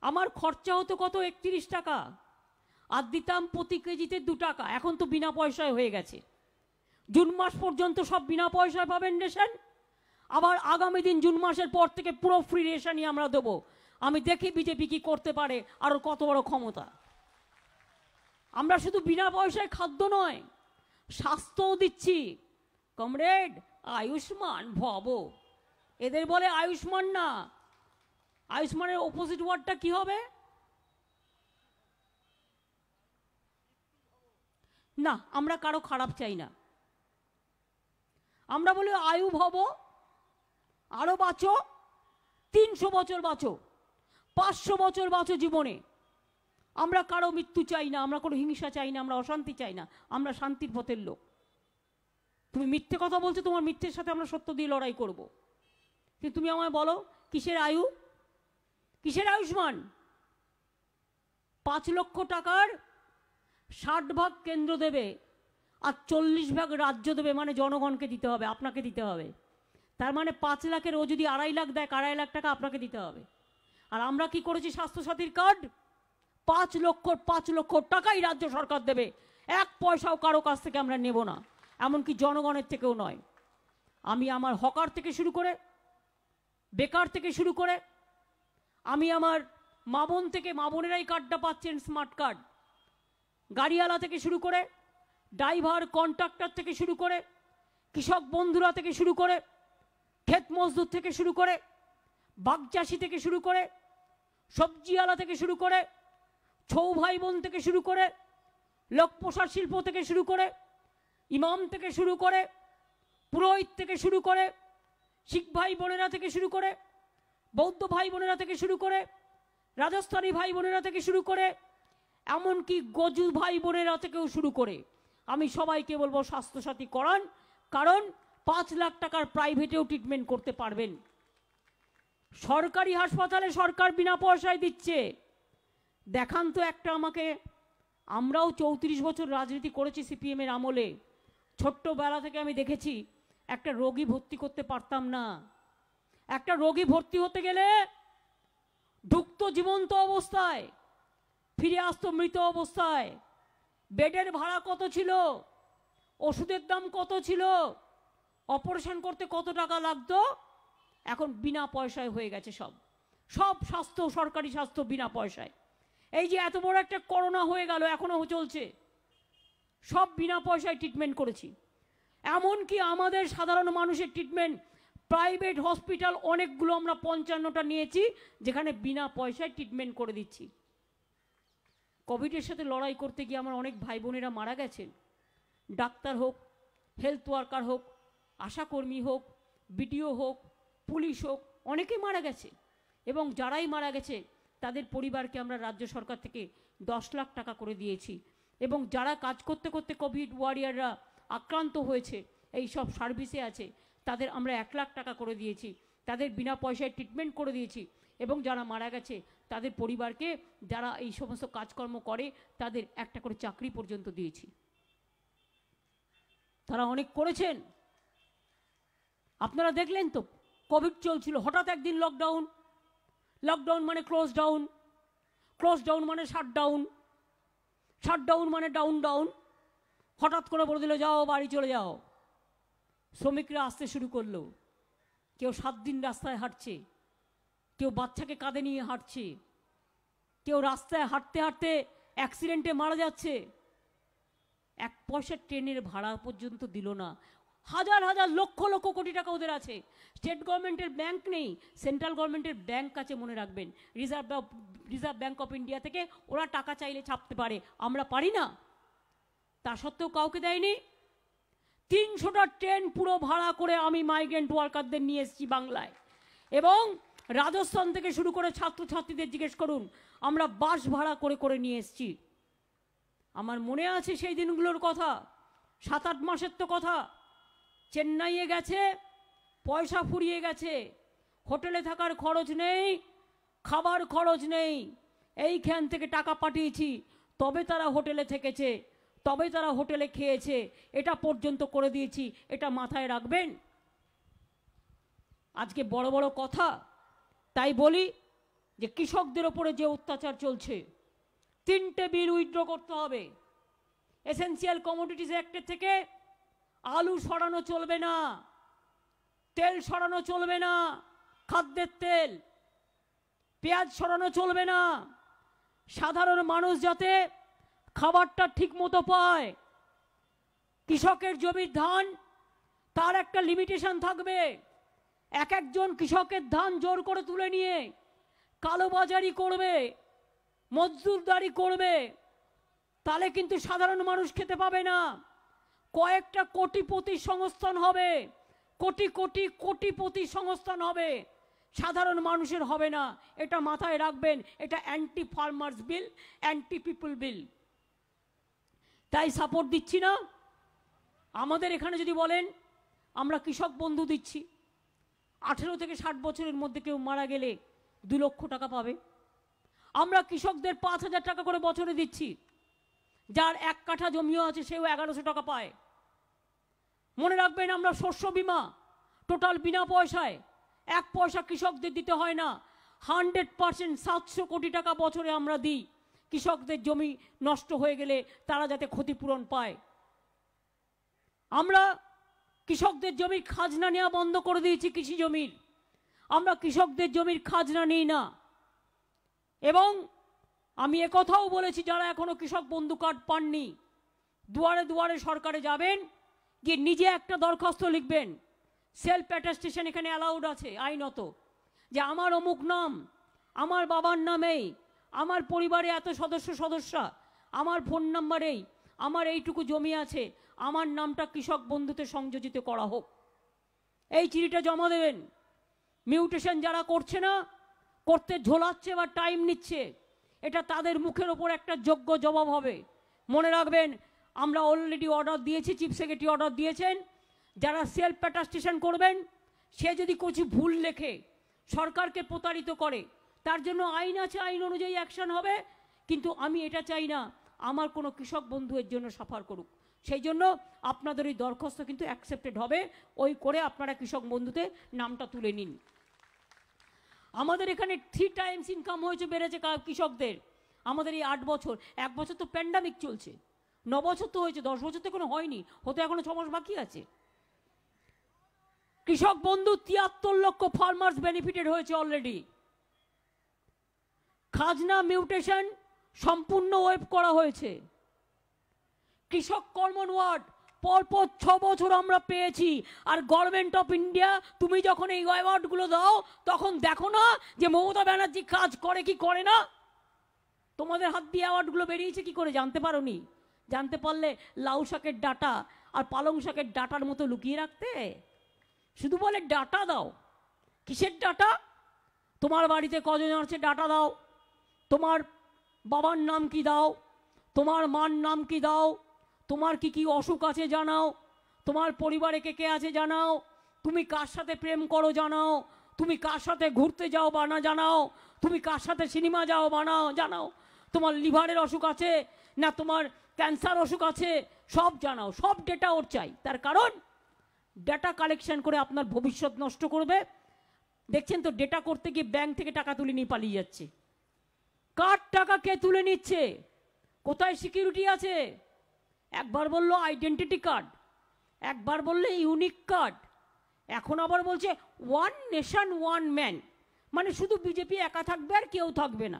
আমার খরচা হতো কত? ৩১ টাকা। আর দিতাম প্রতি কেজিতে 2 টাকা। এখন তো বিনা পয়সায় হয়ে গেছে। জুন মাস পর্যন্ত সব বিনা পয়সায় পাবেন রেশন। আবার আগামী দিন জুন মাসের পর থেকে পুরো ফ্রি রেশনই আমরা দেবো। আমি দেখি বিজেপি কি করতে পারে, আর কত বড় ক্ষমতা। আমরা শুধু বিনা পয়সায় খাদ্য নয়, স্বাস্থ্যও দিচ্ছি। কমরেড, আয়ুষ্মান ভব, এদের বলে আয়ুষ্মান না। আয়ুষ্মানের অপোজিট ওয়ার্ডটা কি হবে? না, আমরা কারো খারাপ চাই না। আমরা বলি আয়ু ভব, আরো বাঁচো, 300 বছর বাঁচো, 500 বছর বাঁচো জীবনে। আমরা কারো মৃত্যু চাই না, আমরা কোনো হিংসা চাই না, আমরা অশান্তি চাই না। আমরা শান্তির পথের লোক। তুমি মিথ্যে কথা বলছো, তোমার মিথ্যের সাথে আমরা সত্য দিয়ে লড়াই করব। কিন্তু তুমি আমায় বলো কিসের আয়ু, কিসের আয়ুষ্মান? 5 লক্ষ টাকার 60 ভাগ কেন্দ্র দেবে আর 40 ভাগ রাজ্য দেবে, মানে জনগণকে দিতে হবে, আপনাকে দিতে হবে। তার মানে 5 লাখের ও যদি 2.5 লাখ দেয়, 2.5 লাখ টাকা আপনাকে দিতে হবে। আর আমরা কি করেছি? স্বাস্থ্যসাথীর কার্ড 5 লক্ষ টাকাই রাজ্য সরকার দেবে। 1 পয়সাও কারো কাছ থেকে আমরা নেব না, এমনকি জনগণের থেকেও নয়। আমি আমার হকার থেকে শুরু করে, বেকার থেকে শুরু করে, আমি আমার মা বোন থেকে, মা বোনেরাই কার্ডটা পাচ্ছেন, স্মার্ট কার্ড। গাড়িওয়ালা থেকে শুরু করে, ড্রাইভার, কন্ট্রাক্টর থেকে শুরু করে, কৃষক বন্ধুরা থেকে শুরু করে, ক্ষেত মজদুর থেকে শুরু করে, বাগচাষি থেকে শুরু করে, সবজিওয়ালা থেকে শুরু করে, ছৌ ভাই বোন থেকে শুরু করে, লোক পোষার শিল্প থেকে শুরু করে, ইমাম থেকে শুরু করে, পুরোহিত থেকে শুরু করে, শিখ ভাই বোনেরা থেকে শুরু করে, বৌদ্ধ ভাই বোনেরা থেকে শুরু করে, রাজস্থানী ভাই বোনেরা থেকে শুরু করে, এমনকি গজু ভাই বোনেরা থেকেও শুরু করে, আমি সবাইকে বলবো স্বাস্থ্যসাথী করান। কারণ 5 লাখ টাকার প্রাইভেটেও ট্রিটমেন্ট করতে পারবেন। সরকারি হাসপাতালে সরকার বিনা পয়সায় দিচ্ছে। দেখান তো একটা আমাকে। আমরাও 34 বছর রাজনীতি করেছি সিপিএমের আমলে। ছোট্টবেলা থেকে আমি দেখেছি একটা রোগী ভর্তি করতে পারতাম না। একটা রোগী ভর্তি হতে গেলে ঢুকতো জীবন্ত অবস্থায়, ফিরে আসতো মৃত অবস্থায়। বেডের ভাড়া কত ছিল, ওষুধের দাম কত ছিল, অপারেশন করতে কত টাকা লাগতো, এখন বিনা পয়সায় হয়ে গেছে সব। সব স্বাস্থ্য, সরকারি স্বাস্থ্য বিনা পয়সায়। এই যে এত বড় একটা করোনা হয়ে গেল, এখনো চলছে, সব বিনা পয়সায় ট্রিটমেন্ট করেছি। এমনকি আমাদের সাধারণ মানুষের ট্রিটমেন্ট প্রাইভেট হসপিটাল অনেকগুলো আমরা 55টা নিয়েছি, যেখানে বিনা পয়সায় ট্রিটমেন্ট করে দিচ্ছি। কোভিডের সাথে লড়াই করতে গিয়ে আমার অনেক ভাই বোনেরা মারা গেছেন। ডাক্তার হোক, হেলথ ওয়ার্কার হোক, আশাকর্মী হোক, বিডিও হোক, পুলিশ হোক, অনেকেই মারা গেছে। এবং যারাই মারা গেছে তাদের পরিবারকে আমরা রাজ্য সরকার থেকে 10 লাখ টাকা করে দিয়েছি। এবং যারা কাজ করতে করতে কোভিড ওয়ারিয়াররা আক্রান্ত হয়েছে, এই সব সার্ভিসে আছে, তাদের আমরা 1 লাখ টাকা করে দিয়েছি। তাদের বিনা পয়সায় ট্রিটমেন্ট করে দিয়েছি। এবং যারা মারা গেছে তাদের পরিবারকে, যারা এই সমস্ত কাজকর্ম করে, তাদের একটা করে চাকরি পর্যন্ত দিয়েছি। তারা অনেক করেছেন। আপনারা দেখলেন তো, কোভিড চলছিল, হঠাৎ একদিন লকডাউন। লকডাউন মানে ক্লোজ ডাউন, ক্লোজ ডাউন মানে শাটডাউন, শাটডাউন মানে ডাউন ডাউন। হঠাৎ করে বলে দিল যাও বাড়ি চলে যাও। শ্রমিকরা আসতে শুরু করলো। কেউ 7 দিন রাস্তায় হাঁটছে, কেউ বাচ্চাকে কাঁধে নিয়ে হাঁটছে, কেউ রাস্তায় হাঁটতে হাঁটতে অ্যাক্সিডেন্টে মারা যাচ্ছে। 1 পয়সা ট্রেনের ভাড়া পর্যন্ত দিল না। হাজার হাজার লক্ষ লক্ষ কোটি টাকা ওদের আছে। স্টেট গভর্নমেন্টের ব্যাংক নেই, সেন্ট্রাল গভর্নমেন্টের ব্যাংক আছে, মনে রাখবেন। রিজার্ভ ব্যাংক অফ ইন্ডিয়া থেকে ওরা টাকা চাইলে ছাপতে পারে, আমরা পারি না। তা সত্ত্বেও কাউকে দেয়নি। 300টা ট্রেন পুরো ভাড়া করে আমি মাইগ্রেন্ট ওয়ার্কারদের নিয়ে এসেছি বাংলায়, এবং রাজস্থান থেকে শুরু করে ছাত্রছাত্রীদের জিজ্ঞেস করুন, আমরা বাস ভাড়া করে করে নিয়ে এসেছি। আমার মনে আছে সেই দিনগুলোর কথা, 7-8 মাসের তো কথা। চেন্নাইয়ে গেছে, পয়সা ফুরিয়ে গেছে, হোটেলে থাকার খরচ নেই, খাবার খরচ নেই, এইখান থেকে টাকা পাঠিয়েছি, তবে তারা হোটেলে থেকেছে, তবে তারা হোটেলে খেয়েছে, এটা পর্যন্ত করে দিয়েছি। এটা মাথায় রাখবেন। আজকে বড় বড় কথা, তাই বলি যে কৃষকদের ওপরে যে অত্যাচার চলছে, 3টে বিল উইথড্র করতে হবে। এসেনশিয়াল কমোডিটিস অ্যাক্টের থেকে আলু সরানো চলবে না, তেল সরানো চলবে না, খাদ্যের তেল, পেঁয়াজ সরানো চলবে না। সাধারণ মানুষ যাতে খাবারটা ঠিক মতো পায়। কৃষকের জমির ধান, তার একটা লিমিটেশন থাকবে। একজন কৃষকের ধান জোর করে তুলে নিয়ে কালোবাজারি করবে, মজদুরদারি করবে, তাহলে কিন্তু সাধারণ মানুষ খেতে পাবে না। কয়েকটা কোটিপতি সংস্থান হবে, কোটি কোটি কোটিপতি সংস্থান হবে, সাধারণ মানুষের হবে না। এটা মাথায় রাখবেন। এটা anti farmers bill, anti people bill. তাই সাপোর্ট দিচ্ছি না। আমাদের এখানে যদি বলেন আমরা কৃষক বন্ধু দিচ্ছি, 18 থেকে 60 বছরের মধ্যে কেউ মারা গেলে 2 লক্ষ টাকা পাবে। আমরা কৃষকদের 5,000 টাকা করে বছরে দিচ্ছি। যার 1 কাঠা জমিও আছে সেও 1100 টাকা পায়। মনে রাখবেন, আমরা শস্য বীমা টোটাল বিনা পয়সায়, 1 পয়সা কৃষকদের দিতে হয় না। 100% 700 কোটি টাকা বছরে আমরা দিই কৃষকদের জমি নষ্ট হয়ে গেলে তারা যাতে ক্ষতিপূরণ পায়। আমরা কৃষকদের জমির খাজনা নেওয়া বন্ধ করে দিয়েছি। কৃষি জমির আমরা কৃষকদের জমির খাজনা নিই না। এবং আমি একথাও বলেছি, যারা এখনো কৃষক বন্ধু কার্ড পাননি, দুয়ারে দুয়ারে সরকারে যাবেন, গিয়ে নিজে একটা দরখাস্ত লিখবেন। সেলফ অ্যাটেস্টেশন এখানে অ্যালাউড আছে আইনত, যে আমার অমুক নাম, আমার বাবার নামেই, আমার পরিবারে এত সদস্যা, আমার ফোন নাম্বারেই, আমার এইটুকু জমি আছে, আমার নামটা কৃষক বন্ধুতে সংযোজিত করা হোক। এই চিঠিটা জমা দেবেন। মিউটেশন যারা করছে না, করতে ঝোলাচ্ছে বা টাইম নিচ্ছে, এটা তাদের মুখের ওপর একটা যোগ্য জবাব হবে। মনে রাখবেন, আমরা অলরেডি অর্ডার দিয়েছি, চিফ সেক্রেটারি অর্ডার দিয়েছেন, যারা সেলফ অ্যাটেস্টেশন করবেন, সে যদি কিছু ভুল লেখে সরকারকে প্রতারিত করে, তার জন্য আইন আছে, আইন অনুযায়ী অ্যাকশন হবে। কিন্তু আমি এটা চাই না আমার কোনো কৃষক বন্ধু এর জন্য সাফার করুক। সেই জন্য আপনাদের ওই দরখাস্ত কিন্তু অ্যাকসেপ্টেড হবে। ওই করে আপনারা কৃষক বন্ধুতে নামটা তুলে নিন। আমাদের এখানে 3 টাইমস ইনকাম হয়েছে, বেড়েছে কৃষকদের। আমাদের এই 8 বছর, 1 বছর তো প্যান্ডামিক চলছে, 9 বছর তো হয়েছে, 10 বছর তো কোনো হয়নি, হতে এখনো 6 মাস বাকি আছে। কৃষক বন্ধু 73 লক্ষ ফার্মার্স বেনিফিটেড হয়েছে অলরেডি। খাজনা মিউটেশন সম্পূর্ণ ওয়েব করা হয়েছে। কৃষক কমন ওয়ার্ড পরপর 6 বছর আমরা পেয়েছি। আর গভর্নমেন্ট অফ ইন্ডিয়া, তুমি যখন এই অ্যাওয়ার্ডগুলো দাও, তখন দেখো না যে মমতা ব্যানার্জি কাজ করে কি করে না। তোমাদের হাত দিয়ে অ্যাওয়ার্ডগুলো বেরিয়েছে কি করে জানতে পারোনি? জানতে পারলে লাউ শাকের ডাটা আর পালং শাকের ডাটার মতো লুকিয়ে রাখতে। শুধু বলে ডাটা দাও। কিসের ডাটা? তোমার বাড়িতে কজন আছে ডাটা দাও, তোমার বাবার নাম কি দাও, তোমার মার নাম কি দাও, তোমার কি কি অসুখ আছে জানাও, তোমার পরিবারে কে কে আছে জানাও, তুমি কার সাথে প্রেম করো জানাও, তুমি কার সাথে ঘুরতে যাও বা না জানাও, তুমি কার সাথে সিনেমা যাও বানাও জানাও, তোমার লিভারের অসুখ আছে না তোমার ক্যান্সার অসুখ আছে, সব জানাও। সব ডেটা ওর চাই। তার কারণ ডেটা কালেকশন করে আপনার ভবিষ্যৎ নষ্ট করবে। দেখছেন তো, ডেটা করতে গিয়ে ব্যাংক থেকে টাকা তুলে নিয়ে পালিয়ে যাচ্ছে। কার টাকা কে তুলে নিচ্ছে, কোথায় সিকিউরিটি আছে? একবার বললো আইডেন্টিটি কার্ড, একবার বললে ইউনিক কার্ড, এখন আবার বলছে 1 নেশন 1 ম্যান। মানে শুধু বিজেপি একা থাকবে আর কেউ থাকবে না,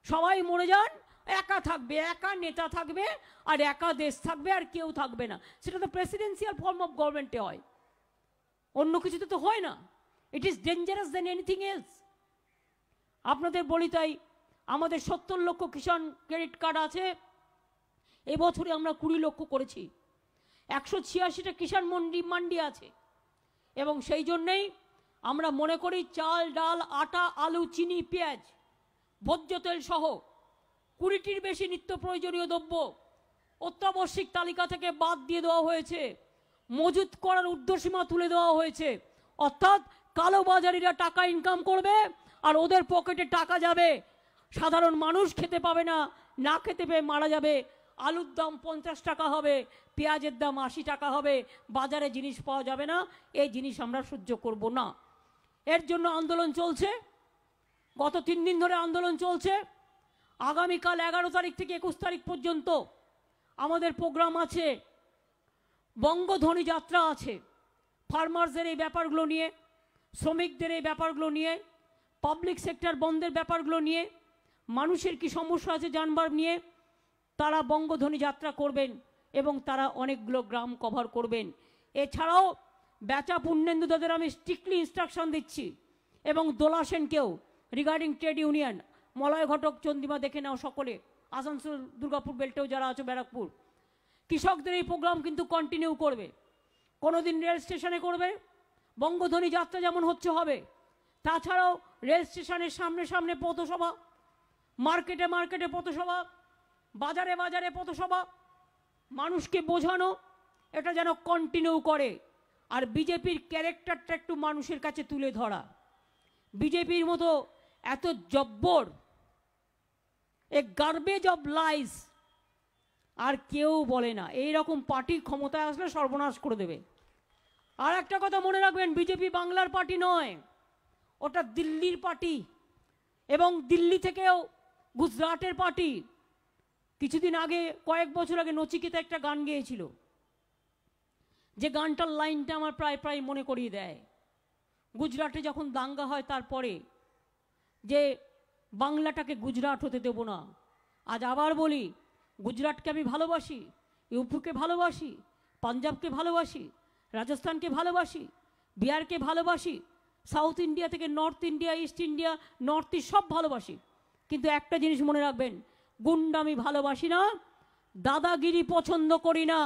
সবাই মরে যান, একা থাকবে, একা নেতা থাকবে, আর একা দেশ থাকবে, আর কেউ থাকবে না। সেটা তো প্রেসিডেন্সিয়াল ফর্ম অফ গভর্নমেন্টে হয়, অন্য কিছুতে তো হয় না। It is dangerous then anything else. আপনাদের বলি তাই, আমাদের 70 লক্ষ কিষাণ ক্রেডিট কার্ড আছে, এবছরে আমরা 20 লক্ষ করেছি। 186টা কিষাণ মান্ডি আছে, এবং সেই জন্যেই আমরা মনে করি চাল, ডাল, আটা, আলু, চিনি, পেঁয়াজ, ভোজ্য তেল সহ 20টির বেশি নিত্য প্রয়োজনীয় দ্রব্য অত্যাবশ্যক তালিকা থেকে বাদ দিয়ে দেওয়া হয়েছে, মজুত করার ঊর্ধ্বসীমা তুলে দেওয়া হয়েছে। অর্থাৎ কালোবাজারিরা টাকা ইনকাম করবে আর ওদের পকেটে টাকা যাবে, সাধারণ মানুষ খেতে পাবে না, না খেতে পেয়ে মারা যাবে। আলুর দাম 50 টাকা হবে, পেঁয়াজের দাম 80 টাকা হবে, বাজারে জিনিস পাওয়া যাবে না। এই জিনিস আমরা সহ্য করব না। এর জন্য আন্দোলন চলছে, গত 3 দিন ধরে আন্দোলন চলছে। আগামীকাল 11 তারিখ থেকে 21 তারিখ পর্যন্ত আমাদের প্রোগ্রাম আছে, বঙ্গধ্বনি যাত্রা আছে। ফার্মার্সদের এই ব্যাপারগুলো নিয়ে, শ্রমিকদের এই ব্যাপারগুলো নিয়ে, পাবলিক সেক্টর বন্ধের ব্যাপারগুলো নিয়ে, মানুষের কি সমস্যা আছে জানবার নিয়ে তারা বঙ্গধ্বনি যাত্রা করবেন, এবং তারা অনেকগুলো গ্রাম কভার করবেন। এছাড়াও বেচা পূর্ণেন্দু দাদের আমি স্ট্রিক্টলি ইনস্ট্রাকশন দিচ্ছি, এবং দোলা সেনকেও, regarding trade union, Malay Ghatak, Chandrima দেখে নাও সকলে, আসানসোল, দুর্গাপুর বেল্টেও যারা আছে, ব্যারাকপুর, কৃষকদের এই প্রোগ্রাম কিন্তু কন্টিনিউ করবে। কোনোদিন রেল স্টেশনে করবে, বঙ্গধ্বনি যাত্রা যেমন হচ্ছে হবে, তাছাড়াও রেল স্টেশনের সামনে সামনে পথসভা, মার্কেটে মার্কেটে পথসভা, বাজারে বাজারে পথসভা, মানুষকে বোঝানো, এটা যেন কন্টিনিউ করে। আর বিজেপির ক্যারেক্টারটা একটু মানুষের কাছে তুলে ধরা। বিজেপির মতো এত জব্বর, এ গার্বেজ অফ লাইস আর কেউ বলে না। এই রকম পার্টি ক্ষমতায় আসলে সর্বনাশ করে দেবে। আর একটা কথা মনে রাখবেন, বিজেপি বাংলার পার্টি নয়, ওটা দিল্লির পার্টি, এবং দিল্লি থেকেও গুজরাটের পার্টি। কিছুদিন আগে, কয়েক বছর আগে নচিকেতা একটা গান গেয়েছিল, যে গানটার লাইনটা আমার প্রায় মনে করিয়ে দেয়। গুজরাটে যখন দাঙ্গা হয় তারপরে, যে বাংলাটাকে গুজরাট হতে দেব না। আজ আবার বলি, গুজরাটকে আমি ভালোবাসি, ইউপিকে ভালোবাসি, পাঞ্জাবকে ভালোবাসি, রাজস্থানকে ভালোবাসি, বিহারকে ভালোবাসি, সাউথ ইন্ডিয়া থেকে north India, east India, north east সব ভালোবাসি। কিন্তু একটা জিনিস মনে রাখবেন, গুন্ডামি ভালোবাসি না, দাদাগিরি পছন্দ করি না।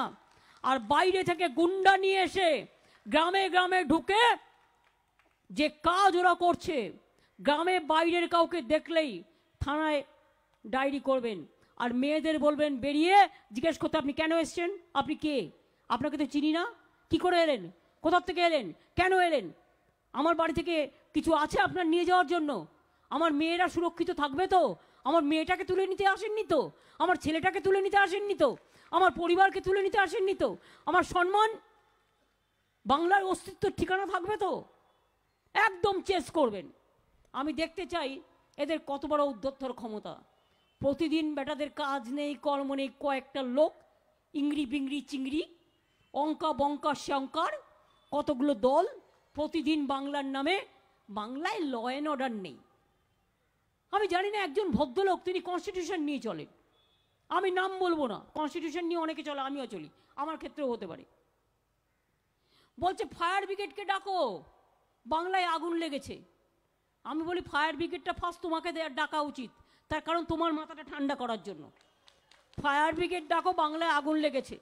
আর বাইরে থেকে গুন্ডা নিয়ে এসে গ্রামে গ্রামে ঢুকে যে কাজ ওরা করছে, গ্রামে বাইরের কাউকে দেখলেই থানায় ডায়েরি করবেন, আর মেয়েদের বলবেন বেরিয়ে জিজ্ঞেস করতে, আপনি কেন এসছেন, আপনি কে, আপনাকে তো চিনি না, কি করে এলেন, কোথার থেকে এলেন, কেন এলেন, আমার বাড়ি থেকে কিছু আছে আপনার নিয়ে যাওয়ার জন্য, আমার মেয়েরা সুরক্ষিত থাকবে তো, আমার মেয়েটাকে তুলে নিতে আসেননি তো, আমার ছেলেটাকে তুলে নিতে আসেননি তো, আমার পরিবারকে তুলে নিতে আসেননি তো, আমার সম্মান, বাংলার অস্তিত্বের ঠিকানা থাকবে তো। একদম চেস করবেন। আমি দেখতে চাই এদের কত বড় উদ্ধত্তর ক্ষমতা। প্রতিদিন বেটাদের কাজ নেই, কর্ম নেই, কয়েকটা লোক ইংরি বিংরি চিংড়ি, অঙ্কা বঙ্কা শঙ্কার, কতগুলো দল প্রতিদিন বাংলার নামে। বাংলায় ল অ্যান্ড অর্ডার নেই। আমি জানি না, একজন ভদ্রলোক তিনি কনস্টিটিউশন নিয়ে চলেন, আমি নাম বলবো না, কনস্টিটিউশন নিয়ে অনেকে চলে, আমিও চলি, আমার ক্ষেত্রেও হতে পারে। বলছে ফায়ার ব্রিগেডকে ডাকো, বাংলায় আগুন লেগেছে। আমি বলি ফায়ার ব্রিগেডটা ফার্স্ট তোমাকে ডাকা উচিত, তার কারণ তোমার মাথাটা ঠান্ডা করার জন্য। ফায়ার ব্রিগেড ডাকো, বাংলায় আগুন লেগেছে।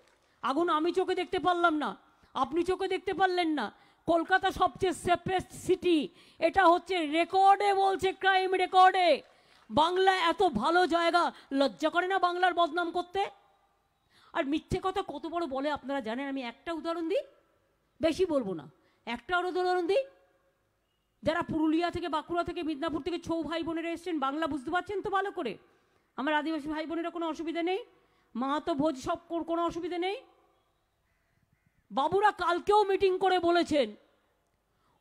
আগুন আমি চোখে দেখতে পারলাম না, আপনি চোখে দেখতে পারলেন না। কলকাতা সবচেয়ে সেফেস্ট সিটি, এটা হচ্ছে রেকর্ডে বলছে, ক্রাইম রেকর্ডে। বাংলা এত ভালো জায়গা, লজ্জা করে না বাংলার বদনাম করতে? আর মিথ্যে কথা কত বড় বলে আপনারা জানেন। আমি একটা উদাহরণ দিই, বেশি বলবো না, একটা উদাহরণ দিই। যারা পুরুলিয়া থেকে, বাঁকুড়া থেকে, মিদনাপুর থেকে ছৌ ভাই বোনেরা এসছেন, বাংলা বুঝতে পারছেন তো ভালো করে? আমার আদিবাসী ভাই বোনেরা কোনো অসুবিধা নেই, মাহাতো ভোজ সব কোনো অসুবিধা নেই। বাবুরা কালকেও মিটিং করে বলেছেন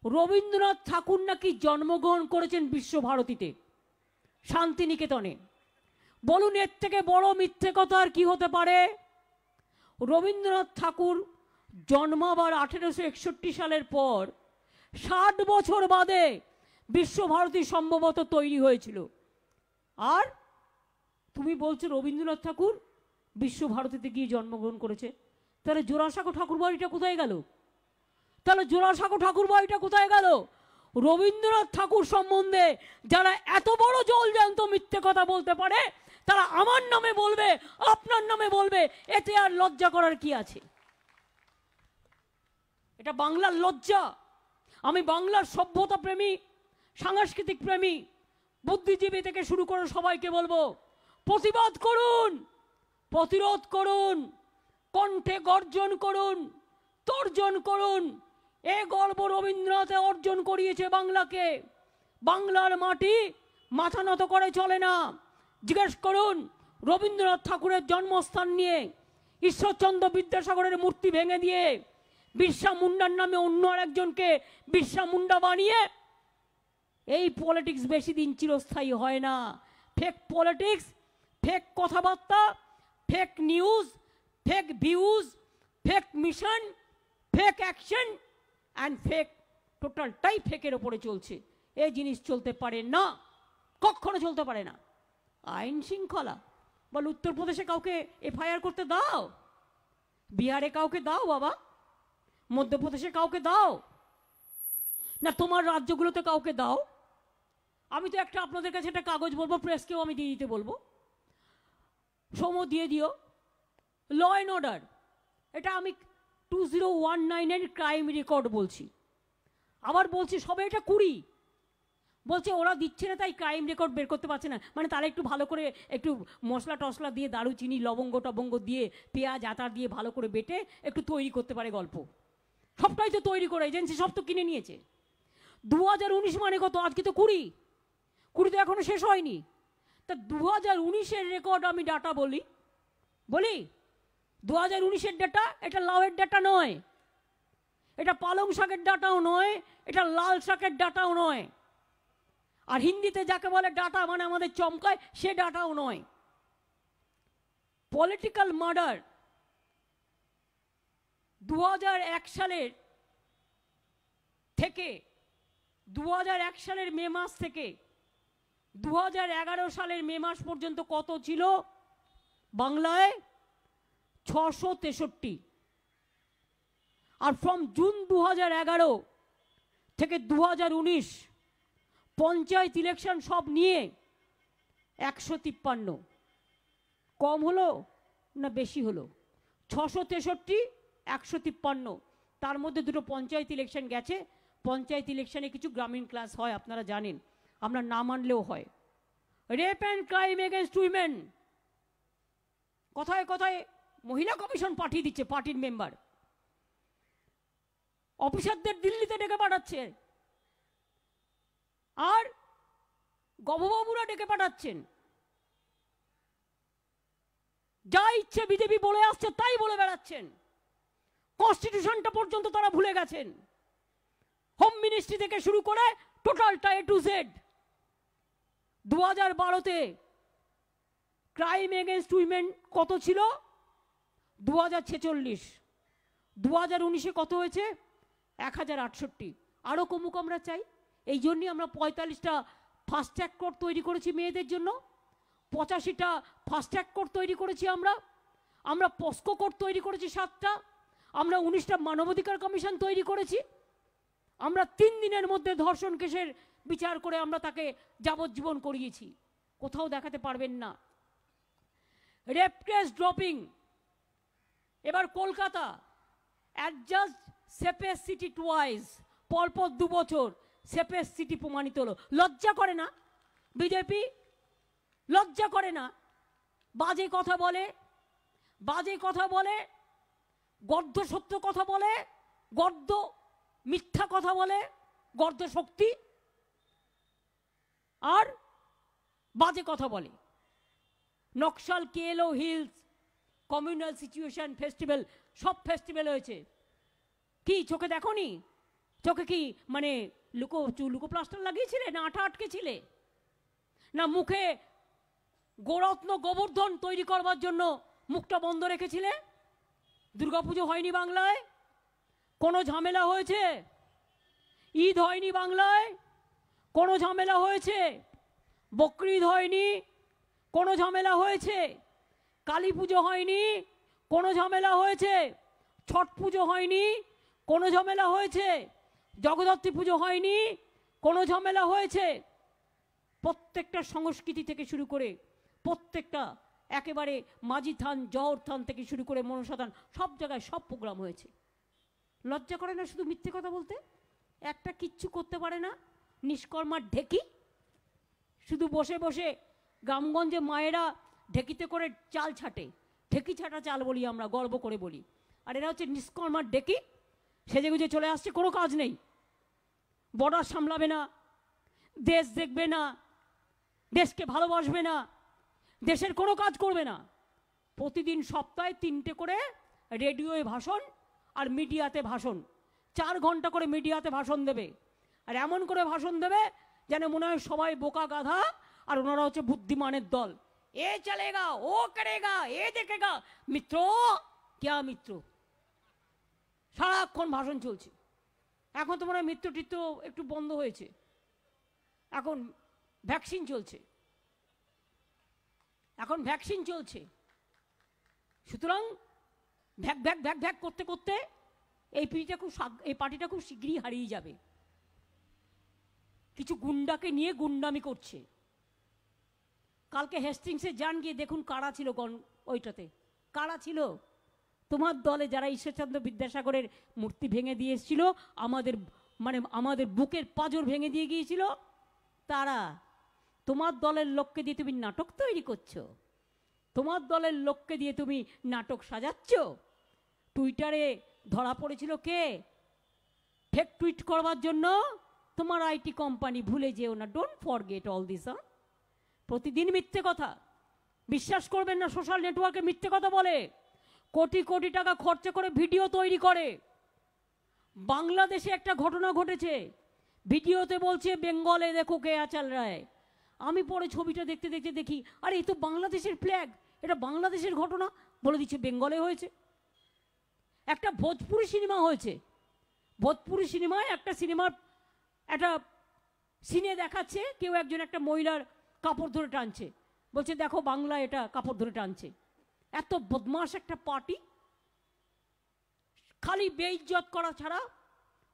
রবীন্দ্রনাথ ঠাকুর নাকি জন্মগ্রহণ করেছেন বিশ্বভারতীতে, শান্তিনিকেতনে। বলুন এর থেকে বড় মিথ্যে কথা আর কি হতে পারে? রবীন্দ্রনাথ ঠাকুর জন্মাবার 1861 সালের পর 60 বছর বাদে বিশ্বভারতী সম্ভবত তৈরি হয়েছিল। আর তুমি বলছো রবীন্দ্রনাথ ঠাকুর বিশ্বভারতীতে গিয়ে জন্মগ্রহণ করেছে, তাহলে জোড়াসাঁকো ঠাকুর বাড়িটা কোথায় গেল? তাহলে জোড়াসাঁকো ঠাকুর বাড়িটা কোথায় গেল? রবীন্দ্রনাথ ঠাকুর সম্বন্ধে যারা এত বড় জলজ্যান্ত মিথ্যে কথা বলতে পারে, তারা আমার নামে বলবে, আপনার নামে বলবে, এতে আর লজ্জা করার কি আছে? এটা বাংলার লজ্জা। আমি বাংলার সভ্যতা প্রেমী, সাংস্কৃতিক প্রেমী, বুদ্ধিজীবী থেকে শুরু করে সবাইকে বলবো, প্রতিবাদ করুন, প্রতিরোধ করুন, কণ্ঠে গর্জন করুন, তর্জন করুন। এ গর্ব রবীন্দ্রনাথে অর্জন করিয়েছে বাংলাকে। বাংলার মাটি মাথা নত করে চলে না। জিজ্ঞেস করুন রবীন্দ্রনাথ ঠাকুরের জন্মস্থান নিয়ে ঈশ্বরচন্দ্র বিদ্যাসাগরের মূর্তি ভেঙে দিয়ে বিরসা মুন্ডার নামে অন্য আরেকজনকে বিরসা মুন্ডা বানিয়ে, এই পলিটিক্স বেশি দিন চিরস্থায়ী হয় না। ফেক পলিটিক্স, ফেক কথাবার্তা, fake news, fake views, fake mission, fake action and fake, টোটালটাই ফেকের ওপরে চলছে। এই জিনিস চলতে পারে না, কখনো চলতে পারে না। আইন শৃঙ্খলা বল, উত্তরপ্রদেশে কাউকে এফআইআর করতে দাও, বিহারে কাউকে দাও বাবা, মধ্যপ্রদেশে কাউকে দাও না, তোমার রাজ্যগুলোতে কাউকে দাও। আমি তো একটা আপনাদের কাছে একটা কাগজ বলবো, প্রেসকেও আমি দিয়ে দিতে বলবো, সম দিয়ে দিও। ল অ্যান্ড অর্ডার, এটা আমি 2019-এর ক্রাইম রেকর্ড বলছি, আবার বলছি সবে এটা 20। বলছে ওরা দিচ্ছে না তাই ক্রাইম রেকর্ড বের করতে পারছে না, মানে তারা একটু ভালো করে একটু মশলা টসলা দিয়ে, দারুচিনি, লবঙ্গ টবঙ্গ দিয়ে, পেঁয়াজ আটা দিয়ে ভালো করে বেটে একটু তৈরি করতে পারে গল্প। সবটাই তো তৈরি করে এজেন্সি সব তো কিনে নিয়েছে। 2019 মানে কত? আজকে তো 20 তো এখনো শেষ হয়নি। তা 2019-এর রেকর্ড আমি ডাটা বলি 2019-এর ডাটা, এটা লাউয়ের ডাটা নয়, এটা পালং শাকের ডাটাও নয়, এটা লাল শাকের ডাটাও নয়, আর হিন্দিতে যাকে বলে ডাটা মানে আমাদের চমকায়, সে ডাটাও নয়। পলিটিক্যাল মার্ডার 2001 সালের থেকে, 2001 সালের মে মাস থেকে 2011 সালের মে মাস পর্যন্ত কত ছিল বাংলায়? 663। আর ফ্রম জুন 2011 থেকে 2019 পঞ্চায়েত ইলেকশন সব নিয়ে 153। কম হলো না বেশি হলো? 663, 153। তার মধ্যে দুটো পঞ্চায়েত ইলেকশন গেছে। পঞ্চায়েত ইলেকশনে কিছু গ্রামীণ ক্লাস হয়, আপনারা জানেন, আমরা না মানলেও হয়। Rape and crime against women, কথায় কথায় মহিলা কমিশন পাঠিয়ে দিচ্ছে পার্টির মেম্বার, অফিসারদের দিল্লিতে ডেকে পাঠাচ্ছে, আর গভবাবুরা ডেকে পাঠাচ্ছেন। যা ইচ্ছে বিজেপি বলে আসছে তাই বলে বেড়াচ্ছেন। কনস্টিটিউশনটা পর্যন্ত তারা ভুলে গেছেন। হোম মিনিস্ট্রি থেকে শুরু করে টোটালটা A to Z। 2012-তে ক্রাইম এগেনস্ট উইমেন কত ছিল? 2046। 2019-এ কত হয়েছে? 1068। আরও কমুক আমরা চাই। এই জন্যই আমরা 45টা ফাস্ট ট্র্যাক কোর্ট তৈরি করেছি মেয়েদের জন্য, 85টা ফাস্ট ট্র্যাক কোর্ট তৈরি করেছি আমরা পস্কো কোর্ট তৈরি করেছি 7টা, আমরা 19টা মানবাধিকার কমিশন তৈরি করেছি, আমরা 3 দিনের মধ্যে ধর্ষণ কেসের বিচার করে আমরা তাকে যাবজ্জীবন করিয়েছি। কোথাও দেখাতে পারবেন না। রেপ কেস ড্রপিং, এবার Kolkata adjust safest city twice, পরপর 2 বছর সেফেস্ট সিটি প্রমাণিত হলো। লজ্জা করে না বিজেপি? লজ্জা করে না? বাজে কথা বলে, বাজে কথা বলে, গর্ধ সত্য কথা বলে, গর্ধ মিথ্যা কথা বলে, গর্ধ শক্তি, আর বাজে কথা বলে। Naxal, KLO hills, communal situation festival, সব ফেস্টিভ্যাল হয়েছে। কি চোখে দেখোনি? চোখে কি মানে লুকো প্লাস্টার লাগিয়েছিলে, না আঠা আটকেছিলে, না মুখে গোরত্ন গোবর্ধন তৈরি করবার জন্য মুখটা বন্ধ রেখেছিলে? দুর্গাপুজো হয়নি বাংলায়? কোনো ঝামেলা হয়েছে? ঈদ হয়নি বাংলায়? কোনো ঝামেলা হয়েছে? বকরিদ হয়নি? কোনো ঝামেলা হয়েছে? কালী পুজো হয়নি, কোনো ঝামেলা হয়েছে? ছট পুজো হয়নি, কোনো ঝামেলা হয়েছে? জগদ্ধাত্রী পুজো হয়নি, কোনো ঝামেলা হয়েছে? প্রত্যেকটা সংস্কৃতি থেকে শুরু করে প্রত্যেকটা একেবারে মাঝি থান, জহর থান থেকে শুরু করে মনসা থান, সব জায়গায় সব প্রোগ্রাম হয়েছে। লজ্জা করে না শুধু মিথ্যে কথা বলতে? একটা কিচ্ছু করতে পারে না, নিষ্কর্মার ঢেকি। শুধু বসে বসে গ্রামগঞ্জে মায়েরা ঢেকিতে করে চাল ছাটে, ঢেকি ছাটা চাল বলি আমরা, গর্ব করে বলি। আর এরা হচ্ছে নিষ্কর্মার ঢেকি, সেজে গুজে চলে আসছে, কোনো কাজ নেই। বর্ডার সামলাবে না, দেশ দেখবে না, দেশকে ভালোবাসবে না, দেশের কোনো কাজ করবে না। প্রতিদিন সপ্তাহে 3টে করে রেডিওয়ে ভাষণ আর মিডিয়াতে ভাষণ, 4 ঘন্টা করে মিডিয়াতে ভাষণ দেবে। আর এমন করে ভাষণ দেবে যেন মনে হয় সবাই বোকা গাধা আর ওনারা হচ্ছে বুদ্ধিমানের দল। এ চলেগা, ও করেগা, এ দেখেগা, মিত্র ক্যা মিত্র, সারাক্ষণ ভাষণ চলছে। এখন তো মনে হয় মিত্র টিত্র একটু বন্ধ হয়েছে, এখন ভ্যাকসিন চলছে, এখন ভ্যাকসিন চলছে। সুতরাং ভ্যাক ভ্যাক ভ্যাক ভ্যাক করতে করতে এই পার্টিটা খুব শীঘ্রই হারিয়ে যাবে। কিছু গুন্ডাকে নিয়ে গুন্ডামি করছে। কালকে হেস্টিংসে যান, গিয়ে দেখুন কারা ছিল ওইটাতে, কারা ছিল? তোমার দলে যারা ঈশ্বরচন্দ্র বিদ্যাসাগরের মূর্তি ভেঙে দিয়ে এসেছিল, আমাদের বুকের পাঁজর ভেঙে দিয়ে গিয়েছিল, তারা। তোমার দলের লোককে দিয়ে তুমি নাটক তৈরি করছো, তোমার দলের লোককে দিয়ে তুমি নাটক সাজাচ্ছ। টুইটারে ধরা পড়েছিল কে? ফেক টুইট করবার জন্য তোমার আইটি কোম্পানি। ভুলে যেও না, ডোন্ট ফরগেট অল দিস। প্রতিদিন মিথ্যে কথা, বিশ্বাস করবেন না, সোশ্যাল নেটওয়ার্কে মিথ্যে কথা বলে, কোটি কোটি টাকা খরচা করে ভিডিও তৈরি করে। বাংলাদেশে একটা ঘটনা ঘটেছে, ভিডিওতে বলছে বেঙ্গলে দেখো কে চল রায়। আমি পরে ছবিটা দেখতে দেখতে দেখি, আরে এই তো বাংলাদেশের ফ্ল্যাগ, এটা বাংলাদেশের ঘটনা, বলে দিচ্ছে বেঙ্গলে হয়েছে। একটা ভোজপুরি সিনেমা হয়েছে, ভোজপুরি সিনেমায় একটা সিনে দেখাচ্ছে কেউ একজন একটা মহিলার কাপড় ধরে টানছে, বলছে দেখো বাংলা এটা কাপড় ধরে টানছে। এত বদমাশ একটা পার্টি, খালি বেইজ্জত করা ছাড়া,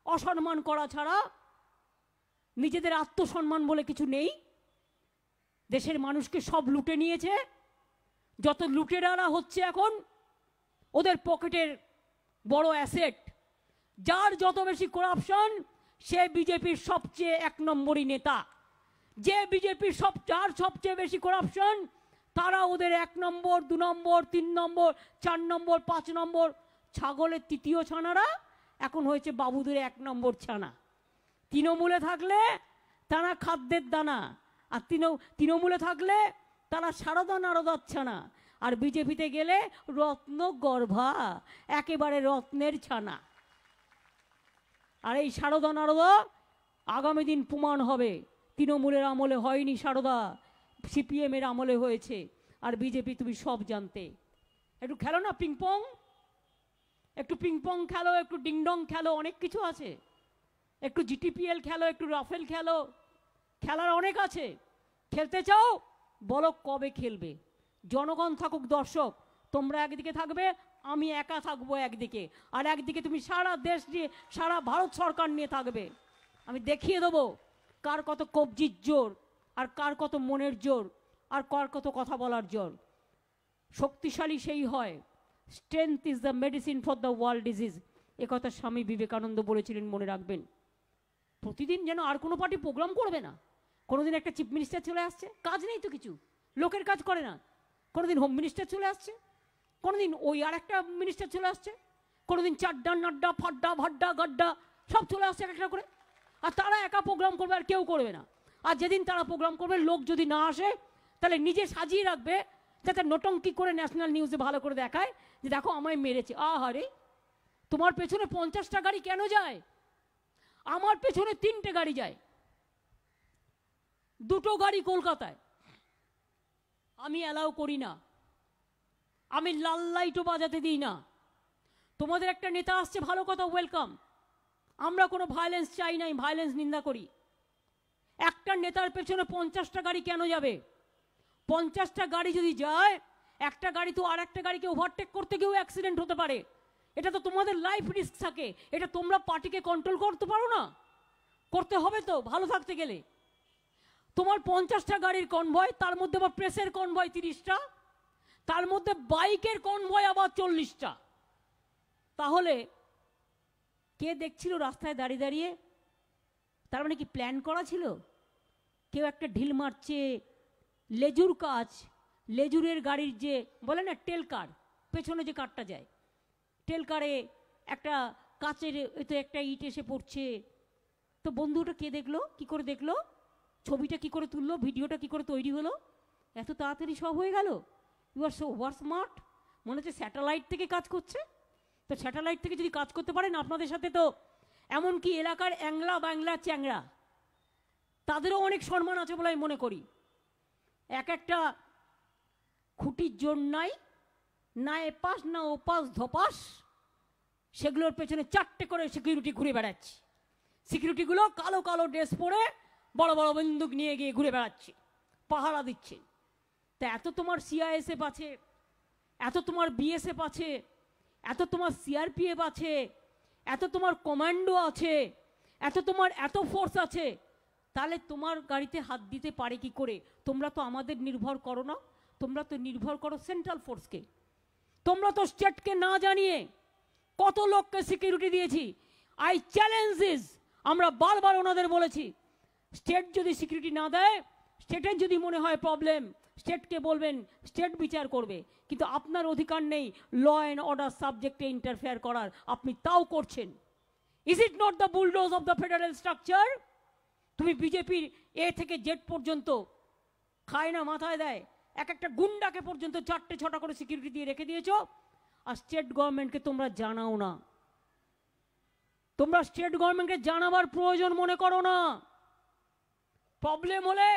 অসম্মান করা ছাড়া নিজেদের আত্মসম্মান বলে কিছু নেই। দেশের মানুষকে সব লুটে নিয়েছে। যত লুটেরারা হচ্ছে এখন, ওদের পকেটের বড় অ্যাসেট। যার যত বেশি করাপশন, সে বিজেপির সবচেয়ে 1 নম্বরই নেতা। যে বিজেপির যার সবচেয়ে বেশি করাপশন, তারা ওদের 1 নম্বর, 2 নম্বর, 3 নম্বর, 4 নম্বর, 5 নম্বর। ছাগলের 3য় ছানারা এখন হয়েছে বাবুদের 1 নম্বর ছানা। তৃণমূলে থাকলে তারা খাদ্যের দানা, আর তৃণমূলে থাকলে তারা সারদা নারদার ছানা, আর বিজেপিতে গেলে রত্ন গর্ভা, একেবারে রত্নের ছানা। আর এই সারদা নারদা আগামী দিন প্রমাণ হবে। তৃণমূলের আমলে হয়নি সারদা, সিপিএমের আমলে হয়েছে। আর বিজেপি তুমি সব জানতে। একটু খেলো না পিংপং, একটু পিংপং খেলো, একটু ডিংডং খেলো, অনেক কিছু আছে। একটু জিটিপিএল খেলো, একটু রাফেল খেলো, খেলার অনেক আছে। খেলতে চাও বলো কবে খেলবে। জনগণ থাকুক দর্শক, তোমরা একদিকে থাকবে, আমি একা থাকবো একদিকে, আর একদিকে তুমি সারা দেশ নিয়ে, সারা ভারত সরকার নিয়ে থাকবে। আমি দেখিয়ে দেবো কার কত কবজির জোর, আর কার কত মনের জোর, আর কার কত কথা বলার জোর। শক্তিশালী সেই হয়, strength is the medicine for the world disease, একথা স্বামী বিবেকানন্দ বলেছিলেন, মনে রাখবেন। প্রতিদিন যেন আর কোনো পার্টি প্রোগ্রাম করবে না। কোনোদিন একটা চিফ মিনিস্টার চলে আসছে, কাজ নেই তো কিছু, লোকের কাজ করে না। কোনোদিন হোম মিনিস্টার চলে আসছে, কোনোদিন ওই আর একটা মিনিস্টার চলে আসছে, কোনোদিন চাড্ডা নাড্ডা ফাড্ডা ভাড্ডা গাড্ডা সব চলে আসছে একটা করে। আর তারা একা প্রোগ্রাম করবে, আর কেউ করবে না। আর যেদিন তারা প্রোগ্রাম করবে, লোক যদি না আসে, তাহলে নিজে সাজিয়ে রাখবে, যাতে নোটঙ্কি করে ন্যাশনাল নিউজে ভালো করে দেখায় যে দেখো আমায় মেরেছে। আহারে, তোমার পেছনে 50টা গাড়ি কেন যায়? আমার পেছনে 3টে গাড়ি যায়, 2টো গাড়ি কলকাতায়। আমি অ্যালাউ করি না, আমি লাল লাইটও বাজাতে দিই না। তোমাদের একটা নেতা আসছে, ভালো কথা, ওয়েলকাম। আমরা কোনো ভায়োলেন্স চাই নাই, ভায়োলেন্স নিন্দা করি। একটা নেতার পেছনে 50টা গাড়ি কেন যাবে? 50টা গাড়ি যদি যায়, একটা গাড়ি তো আর একটা গাড়িকে ওভারটেক করতে গিয়েও অ্যাক্সিডেন্ট হতে পারে। এটা তো তোমাদের লাইফ রিস্ক থাকে, এটা তোমরা পার্টিকে কন্ট্রোল করতে পারো না? করতে হবে তো ভালো থাকতে গেলে। তোমার 50টা গাড়ির কনভয়, তার মধ্যে আবার প্রেসের কনভয় 30টা, তার মধ্যে বাইকের কনভয় আবার 40টা। তাহলে কে দেখছিল রাস্তায় দাঁড়িয়ে দাঁড়িয়ে? তার মানে কি প্ল্যান করা ছিল? কেউ একটা ঢিল মারছে, লেজুর কাজ, লেজুরের গাড়ির যে বলে না টেল কার, পেছনে যে কারটা যায়, টেল কারে একটা কাচের এতে একটা ইট এসে পড়ছে। তো বন্ধুটা কে দেখলো? কি করে দেখলো? ছবিটা কি করে তুললো? ভিডিওটা কি করে তৈরি হলো? এত তাড়াতাড়ি সব হয়ে গেল। You are so over smart. মনে হচ্ছে স্যাটেলাইট থেকে কাজ করছে। তো স্যাটেলাইট থেকে যদি কাজ করতে পারেন, আপনাদের সাথে তো এমনকি এলাকার অ্যাংলা বাংলা চ্যাংরা তাদেরও অনেক সম্মান আছে বলে আমি মনে করি। এক একটা খুঁটির জোর নাই, না এপাশ না ওপাশ ধপাস, সেগুলোর পেছনে 4টে করে সিকিউরিটি ঘুরে বেড়াচ্ছে। সিকিউরিটিগুলো কালো কালো ড্রেস পরে বড় বড় বন্দুক নিয়ে গিয়ে ঘুরে বেড়াচ্ছে, পাহারা দিচ্ছে। তা এত তোমার সিআইএসএফ আছে, এত তোমার বিএসএফ আছে, এত তোমার সিআরপিএফ আছে, এত তোমার কমান্ডো আছে, এত তোমার এত ফোর্স আছে, তাহলে তোমার গাড়িতে হাত দিতে পারে কি করে? তোমরা তো আমাদের নির্ভর করো না, তোমরা তো নির্ভর করো সেন্ট্রাল ফোর্সকে। তোমরা তো স্টেটকে না জানিয়ে কত লোককে সিকিউরিটি দিয়েছি। আই চ্যালেঞ্জেস, আমরা বারবার ওনাদের বলেছি, স্টেট যদি সিকিউরিটি না দেয়, স্টেটের যদি মনে হয় প্রবলেম, স্টেটকে বলবেন, স্টেট বিচার করবে। কিন্তু আপনার অধিকার নেই ল অ্যান্ড অর্ডার সাবজেক্টে ইন্টারফেয়ার করার, আপনি তাও করছেন। Is it not the bulldoze of the federal structure? তুমি বিজেপির এ থেকে জেড পর্যন্ত খায় না মাথায় দেয়, এক একটা গুন্ডাকে পর্যন্ত 4টে 6টা করে সিকিউরিটি দিয়ে রেখে দিয়েছ, আর স্টেট গভর্নমেন্টকে তোমরা জানাও না। তোমরা স্টেট গভর্নমেন্টকে জানাবার প্রয়োজন মনে করো না। প্রবলেম হলে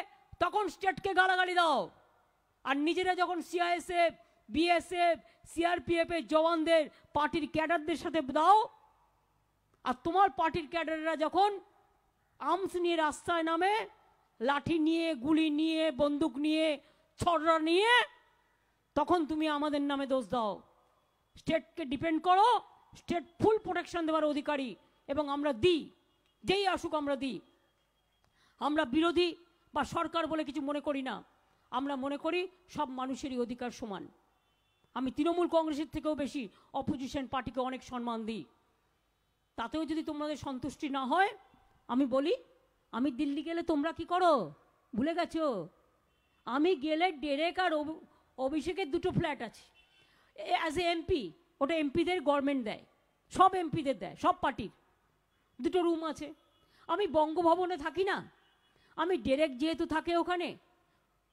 তখন স্টেটকে গালাগালি দাও, আর নিজেরা যখন সিআইএসএফ বিএসএফ সিআরপিএফ এর জওয়ানদের পার্টির ক্যাডারদের সাথে দাও, আর তোমার পার্টির ক্যাডাররা যখন আর্মস নিয়ে রাস্তায় নামে, লাঠি নিয়ে, গুলি নিয়ে, বন্দুক নিয়ে, ছড়রা নিয়ে, তখন তুমি আমাদের নামে দোষ দাও। স্টেটকে ডিপেন্ড করো, স্টেট ফুল প্রোটেকশন দেওয়ার অধিকারী, এবং আমরা দিই, যেই আসুক আমরা দিই। আমরা বিরোধী বা সরকার বলে কিছু মনে করি না, আমরা মনে করি সব মানুষেরই অধিকার সমান। আমি তৃণমূল কংগ্রেসের থেকেও বেশি অপোজিশন পার্টিকে অনেক সম্মান দিই। তাতেও যদি তোমাদের সন্তুষ্টি না হয়, আমি বলি, আমি দিল্লি গেলে তোমরা কি করো ভুলে গেছো? আমি গেলে ডেরেক আর অভিষেকের 2টো ফ্ল্যাট আছে অ্যাজ এ এমপি। ওটা এমপিদের গভর্নমেন্ট দেয়, সব এমপিদের দেয়, সব পার্টির 2টো রুম আছে। আমি বঙ্গভবনে থাকি না, আমি ডেরেক যেহেতু থাকে ওখানে,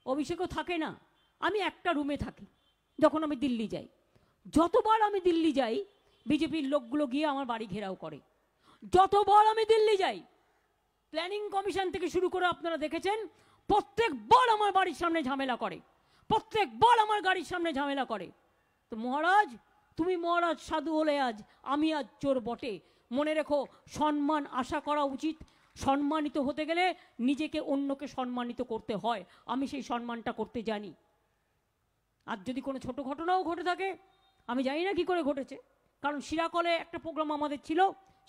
অভিষেকও থাকে না, আমি একটা রুমে থাকি যখন আমি দিল্লি যাই। যতবার আমি দিল্লি যাই, বিজেপির লোকগুলো গিয়ে আমার বাড়ি ঘেরাও করে। যতবার আমি দিল্লি যাই, প্ল্যানিং কমিশন থেকে শুরু করে আপনারা দেখেছেন, প্রত্যেকবার আমার বাড়ির সামনে ঝামেলা করে, প্রত্যেকবার আমার গাড়ির সামনে ঝামেলা করে। তো মহারাজ, তুমি মহারাজ সাধু হলে আজ, আমি আজ চোর বটে। মনে রেখো, সম্মান আশা করা উচিত। সম্মানিত হতে গেলে নিজেকে অন্যকে সম্মানিত করতে হয়, আমি সেই সম্মানটা করতে জানি। আর যদি কোনো ছোট ঘটনাও ঘটে থাকে, আমি জানি না কি করে ঘটেছে, কারণ সিরাকলে একটা প্রোগ্রাম আমাদের ছিল,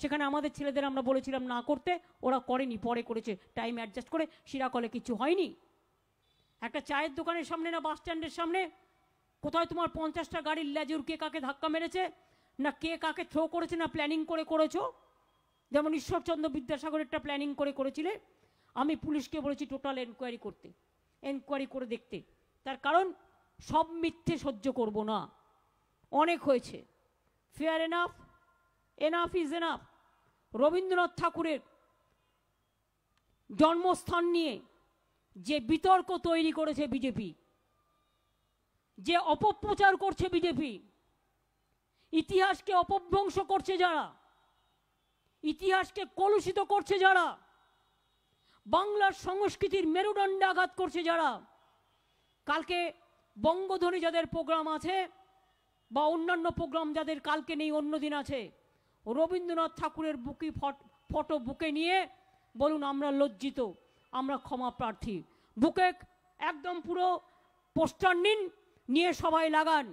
সেখানে আমাদের ছেলেদের আমরা বলেছিলাম না করতে, ওরা করেনি, পরে করেছে টাইম অ্যাডজাস্ট করে। সিরাকলে কিছু হয়নি। একটা চায়ের দোকানের সামনে না বাস স্ট্যান্ডের সামনে কোথায় তোমার 50টা গাড়ির লেজুর কে কাকে ধাক্কা মেরেছে, না কে কাকে থ্রো করেছে, না প্ল্যানিং করে করেছো। যেমন ঈশ্বরচন্দ্র বিদ্যাসাগরেরটা প্ল্যানিং করে করেছিলে। আমি পুলিশকে বলেছি টোটাল এনকোয়ারি করতে, এনকোয়ারি করে দেখতে। তার কারণ সব মিথ্যে সহ্য করব না, অনেক হয়েছে। Fair enough, enough is enough. Rabindranath ঠাকুরের জন্মস্থান নিয়ে যে বিতর্ক তৈরি করেছে বিজেপি, যে অপপ্রচার করছে বিজেপি, ইতিহাসকে অপভ্রংশ করছে যারা, ইতিহাসকে কলুষিত করছে যারা, বাংলার সংস্কৃতির মেরুদণ্ডে আঘাত করছে যারা, কালকে বঙ্গধ্বনি যাদের প্রোগ্রাম আছে বা অন্যান্য প্রোগ্রাম যাদের কালকে নেই অন্য দিন আছে, রবীন্দ্রনাথ ঠাকুরের বুকি ফটো বুকে নিয়ে বলুন আমরা লজ্জিত, আমরা ক্ষমা প্রার্থী। বুকে একদম পুরো পোস্টার নিন, নিয়ে সবাই লাগান,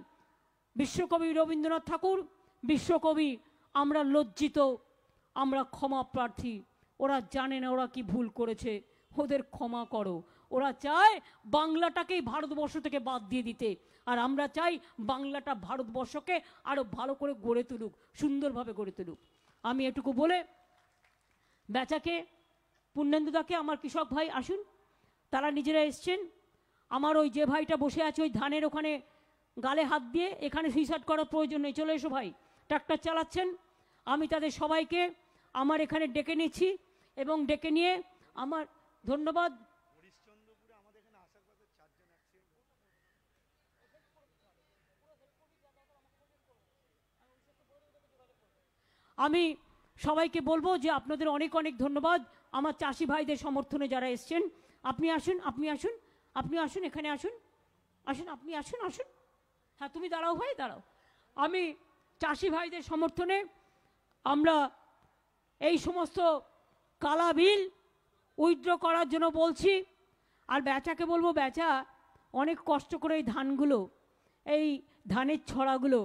বিশ্বকবি রবীন্দ্রনাথ ঠাকুর, বিশ্বকবি, আমরা লজ্জিত, আমরা ক্ষমা প্রার্থী, ওরা জানে না ওরা কি ভুল করেছে, ওদের ক্ষমা করো। ওরা চায় বাংলাটাকেই ভারতবর্ষ থেকে বাদ দিয়ে দিতে, আর আমরা চাই বাংলাটা ভারতবর্ষকে আরো ভালো করে গড়ে তুলুক, সুন্দরভাবে গড়ে তুলুক। আমি এটুকু বলে বেচাকে, পুণ্যেন্দুদাকে, আমার কৃষক ভাই আসুন, তারা নিজেরা এসছেন। আমার ওই যে ভাইটা বসে আছে ওই ধানের ওখানে গালে হাত দিয়ে, এখানে সুইসাইড করার প্রয়োজন নেই, চলে এসো ভাই, ট্রাক্টর চালাচ্ছেন। আমি তাদের সবাইকে আমার এখানে ডেকে নিচ্ছি এবং ডেকে নিয়ে আমার ধন্যবাদ। আমি সবাইকে বলবো যে আপনাদের অনেক অনেক ধন্যবাদ আমার চাষি ভাইদের সমর্থনে যারা এসছেন। আপনি আসুন, আপনি আসুন, আপনি আসুন, এখানে আসুন, আসুন, আপনি আসুন, আসুন। হ্যাঁ, তুমি দাঁড়াও ভাই, দাঁড়াও। আমি চাষি ভাইদের সমর্থনে আমরা এই সমস্ত কালা বিল উইথড্র করার জন্য বলছি। আর বেচাকে বলবো, বেচা অনেক কষ্ট করে এই ধানগুলো, এই ধানের ছড়াগুলো,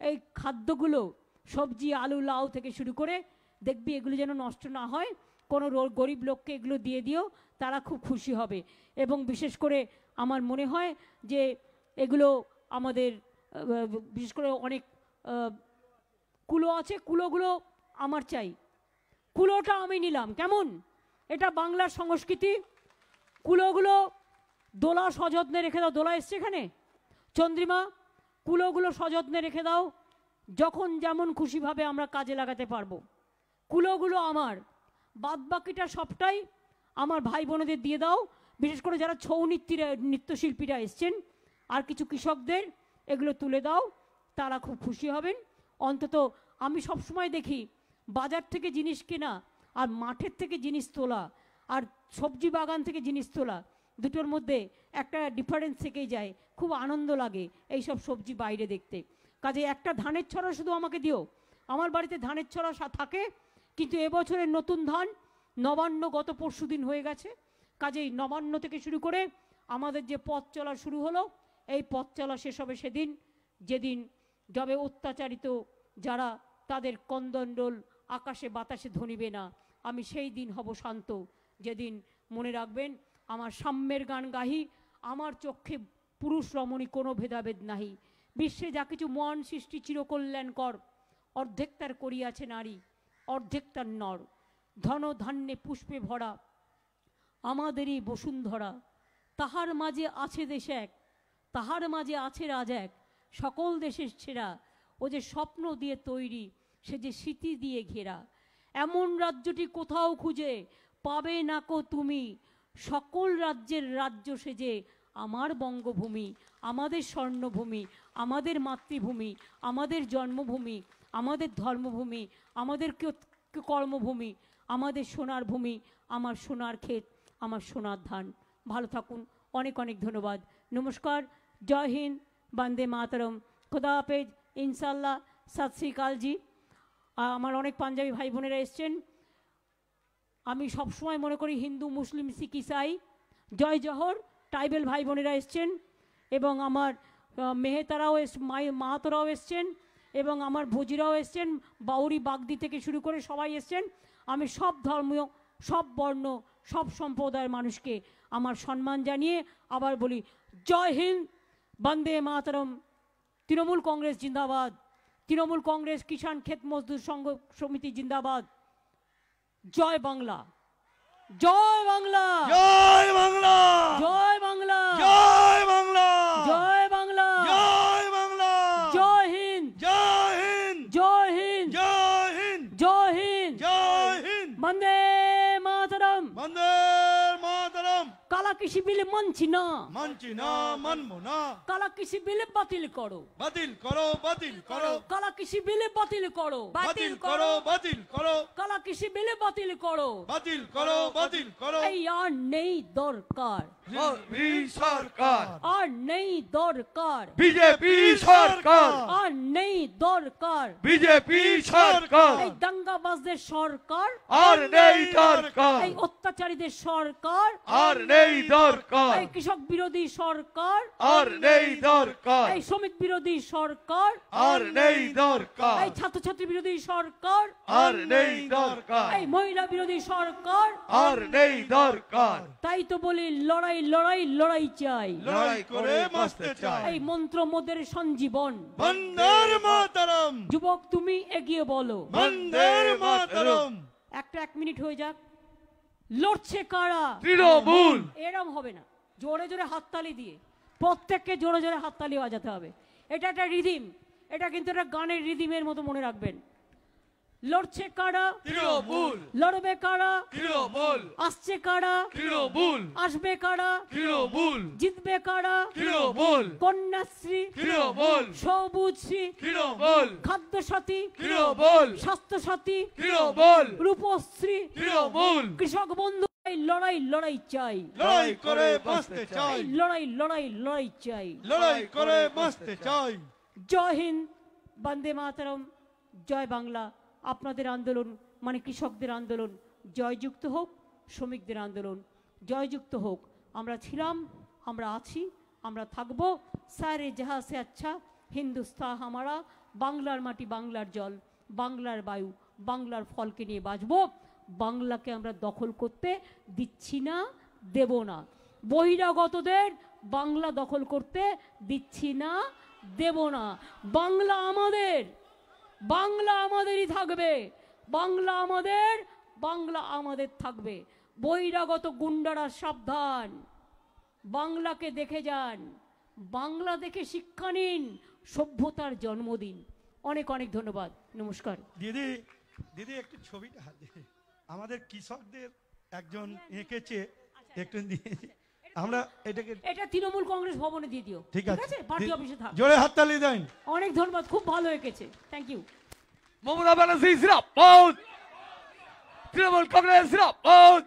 এই খাদ্যগুলো, সবজি, আলু, লাউ থেকে শুরু করে দেখবি এগুলো যেন নষ্ট না হয়, কোনো গরিব লোককে এগুলো দিয়ে দিও, তারা খুব খুশি হবে। এবং বিশেষ করে আমার মনে হয় যে এগুলো আমাদের বিশেষ করে অনেক কুলো আছে, কুলোগুলো আমার চাই, কুলোটা আমি নিলাম, কেমন? এটা বাংলার সংস্কৃতি। কুলোগুলো দোলা সযত্নে রেখে দাও, দোলা এসছে এখানে, চন্দ্রিমা, কুলোগুলো সযত্নে রেখে দাও, যখন যেমন খুশিভাবে আমরা কাজে লাগাতে পারবো। কুলোগুলো আমার, বাদবাকিটা সবটাই আমার ভাই বোনেদের দিয়ে দাও, বিশেষ করে যারা ছৌ নৃত্যশিল্পীরা এসছেন আর কিছু কৃষকদের এগুলো তুলে দাও, তারা খুব খুশি হবেন। অন্তত আমি সবসময় দেখি বাজার থেকে জিনিস কেনা আর মাঠের থেকে জিনিস তোলা আর সবজি বাগান থেকে জিনিস তোলা, দুটোর মধ্যে একটা ডিফারেন্স থেকেই যায়, খুব আনন্দ লাগে এই সব সবজি বাইরে দেখতে। কাজে একটা ধানের ছড়া শুধু আমাকে দিও, আমার বাড়িতে ধানের ছড়া থাকে, কিন্তু এবছরের নতুন ধান নবান্ন গত পরশু দিন হয়ে গেছে। কাজেই নবান্ন থেকে শুরু করে আমাদের যে পথ চলা শুরু হলো, এই পথ চলা শেষ হবে সেদিন, যেদিন যবে অত্যাচারিত যারা তাদের কন্দণ্ডল আকাশে বাতাসে ধনিবে না, আমি সেই দিন হব শান্ত, যেদিন মনে রাখবেন আমার সাম্যের গান গাহি, আমার চক্ষে পুরুষ রমণী কোনো ভেদাভেদ নাহি, বিশ্বে যা কিছু মহান সৃষ্টি চিরকল্যাণকর, অর্ধেক তার করিয়াছে নারী, অর্ধেক তার নর, ধন ধান্যে পুষ্পে ভরা আমাদেরই বসুন্ধরা, তাহার মাঝে আছে দেশ এক, তাহার মাঝে আছে রাজ এক, সকল দেশের ছেঁড়া, ও যে স্বপ্ন দিয়ে তৈরি, সে যে স্মৃতি দিয়ে ঘেরা, এমন রাজ্যটি কোথাও খুঁজে পাবে না কো তুমি, সকল রাজ্যের রাজ্য সেজে আমার বঙ্গভূমি, আমাদের স্বর্ণভূমি, আমাদের মাতৃভূমি, আমাদের জন্মভূমি, আমাদের ধর্মভূমি, আমাদের কর্মভূমি, আমাদের সোনার ভূমি, আমার সোনার ক্ষেত, আমার সোনার ধান। ভালো থাকুন, অনেক অনেক ধন্যবাদ, নমস্কার, জয় হিন্দ, বন্দে মাতরম, খুদা হাফেজ, ইনশাল্লাহ, সত শ্রী আকাল জি। আমার অনেক পাঞ্জাবি ভাই বোনেরা এসছেন, আমি সবসময় মনে করি হিন্দু, মুসলিম, শিখ, ইসাই, জয় জহর, ট্রাইবেল ভাই বোনেরা এসছেন, এবং আমার মেহেতারাও মাহাতোরাও এসছেন, এবং আমার ভোজিরাও এসছেন, বাউরি বাগদি থেকে শুরু করে সবাই এসছেন। আমি সব ধর্মীয়, সব বর্ণ, সব সম্প্রদায়ের মানুষকে আমার সম্মান জানিয়ে আবার বলি, জয় হিন্দ, বন্দে মাতরম, তৃণমূল কংগ্রেস জিন্দাবাদ, তৃণমূল কংগ্রেস কিষাণ ক্ষেত মজদুর সংঘ সমিতি জিন্দাবাদ, জয় বাংলা, জয় বাংলা, জয় বাংলা, জয় বাংলা, জয় বাংলা, জয় বাংলা, জয় বাংলা, জয় হিন্দ, জয় হিন্দ, জয় হিন্দ, জয় হিন্দ, জয় হিন্দ, জয় হিন্দ, বন্দে মাতরম। বন্দে মাতরম। কালা কৃষি বিল মানছি না, মানছি না, মানবো না, কালা কৃষি বিল বাতিল করো, বাতিল করো, বাতিল করো, কালা কৃষি বিল বাতিল করো, বাতিল করো, বাতিল করো, কালা কৃষি বিল বাতিল করো, বাতিল করো, বাতিল করো। এই আর নেই দরকার, বিজেপি সরকার, আর নেই দরকার, বিজেপি সরকার, আর নেই দরকার, বিজেপি সরকার, এই দাঙ্গাবাজদের সরকার, আর নেই দরকার, এই অত্যাচারীদের সরকার, আর নেই দরকার, এই কৃষক বিরোধী সরকার আর নেই দরকার, এই শ্রমিক বিরোধী সরকার আর নেই দরকার, এই ছাত্রছাত্রী বিরোধী সরকার আর নেই দরকার, এই মহিলা বিরোধী সরকার আর নেই দরকার। তাই তো বলি লড়াই লড়াই লড়াই চাই, লড়াই করে বাঁচতে চাই। এই মন্ত্র মোদের সঞ্জীবন। বন্দে মাতরম, যুবক তুমি এগিয়ে বলো, বন্দে মাতরম। একটা 1 মিনিট হয়ে যাক। লড়ছে কারা? তৃণমূল। এরম হবে না, জোরে জোরে হাততালি দিয়ে প্রত্যেককে জোরে জোরে হাততালি বাজাতে হবে। এটা একটা রিদিম, এটা কিন্তু একটা গানের রিদিমের মতো মনে রাখবেন। লড়ছে কারা? তৃণমূল। লড়বে কারা? তৃণমূল। আসছে কারা? তৃণমূল। আসবে কারা? তৃণমূল। জিতবে কারা? তৃণমূল। কন্যাশ্রী, তৃণমূল। সবুজশ্রী, তৃণমূল। খাদ্য সাথী, তৃণমূল। স্বাস্থ্য সাথী, তৃণমূল। রূপশ্রী, তৃণমূল। কৃষক বন্ধু। এই লড়াই লড়াই চাই, লড়াই করে বাঁচতে চাই, এই লড়াই লড়াই লড়াই চাই। লড়াই করে বাঁচতে চাই। জয় হিন্দ, বন্দে মাতরম, জয় বাংলা। আপনাদের আন্দোলন মানে কৃষকদের আন্দোলন জয়যুক্ত হোক, শ্রমিকদের আন্দোলন জয়যুক্ত হোক। আমরা ছিলাম, আমরা আছি, আমরা থাকবো। সারে জাহা সে আচ্ছা হিন্দুস্তান হামারা। বাংলার মাটি, বাংলার জল, বাংলার বায়ু, বাংলার ফলকে নিয়ে বাঁচবো। বাংলাকে আমরা দখল করতে দিচ্ছি না, দেব না। বহিরাগতদের বাংলা দখল করতে দিচ্ছি না, দেব না। বাংলা আমাদের, বাংলা আমাদেরই থাকবে, বাংলা আমাদের, বাংলা আমাদের থাকবে। বহিরাগত গুন্ডারা সাবধান, বাংলাকে দেখে যান, বাংলা দেখে শিক্ষা নিন। সভ্যতার জন্মদিন। অনেক অনেক ধন্যবাদ, নমস্কার। দিদি, দিদি একটু ছবিটা হাতে আমাদের কৃষকদের একজন এঁকেছে, একটু দিয়ে আমরা এটাকে। এটা তৃণমূল কংগ্রেস ভবনে দিয়ে দিও, ঠিক আছে, পার্টি অফিসে থাক। জোরে হাততালি দেন। অনেক ধন্যবাদ, খুব ভালো এঁকেছে, থ্যাংক ইউ। মমতা ব্যানার্জি জিন্দাবাদ। তৃণমূল কংগ্রেস জিন্দাবাদ।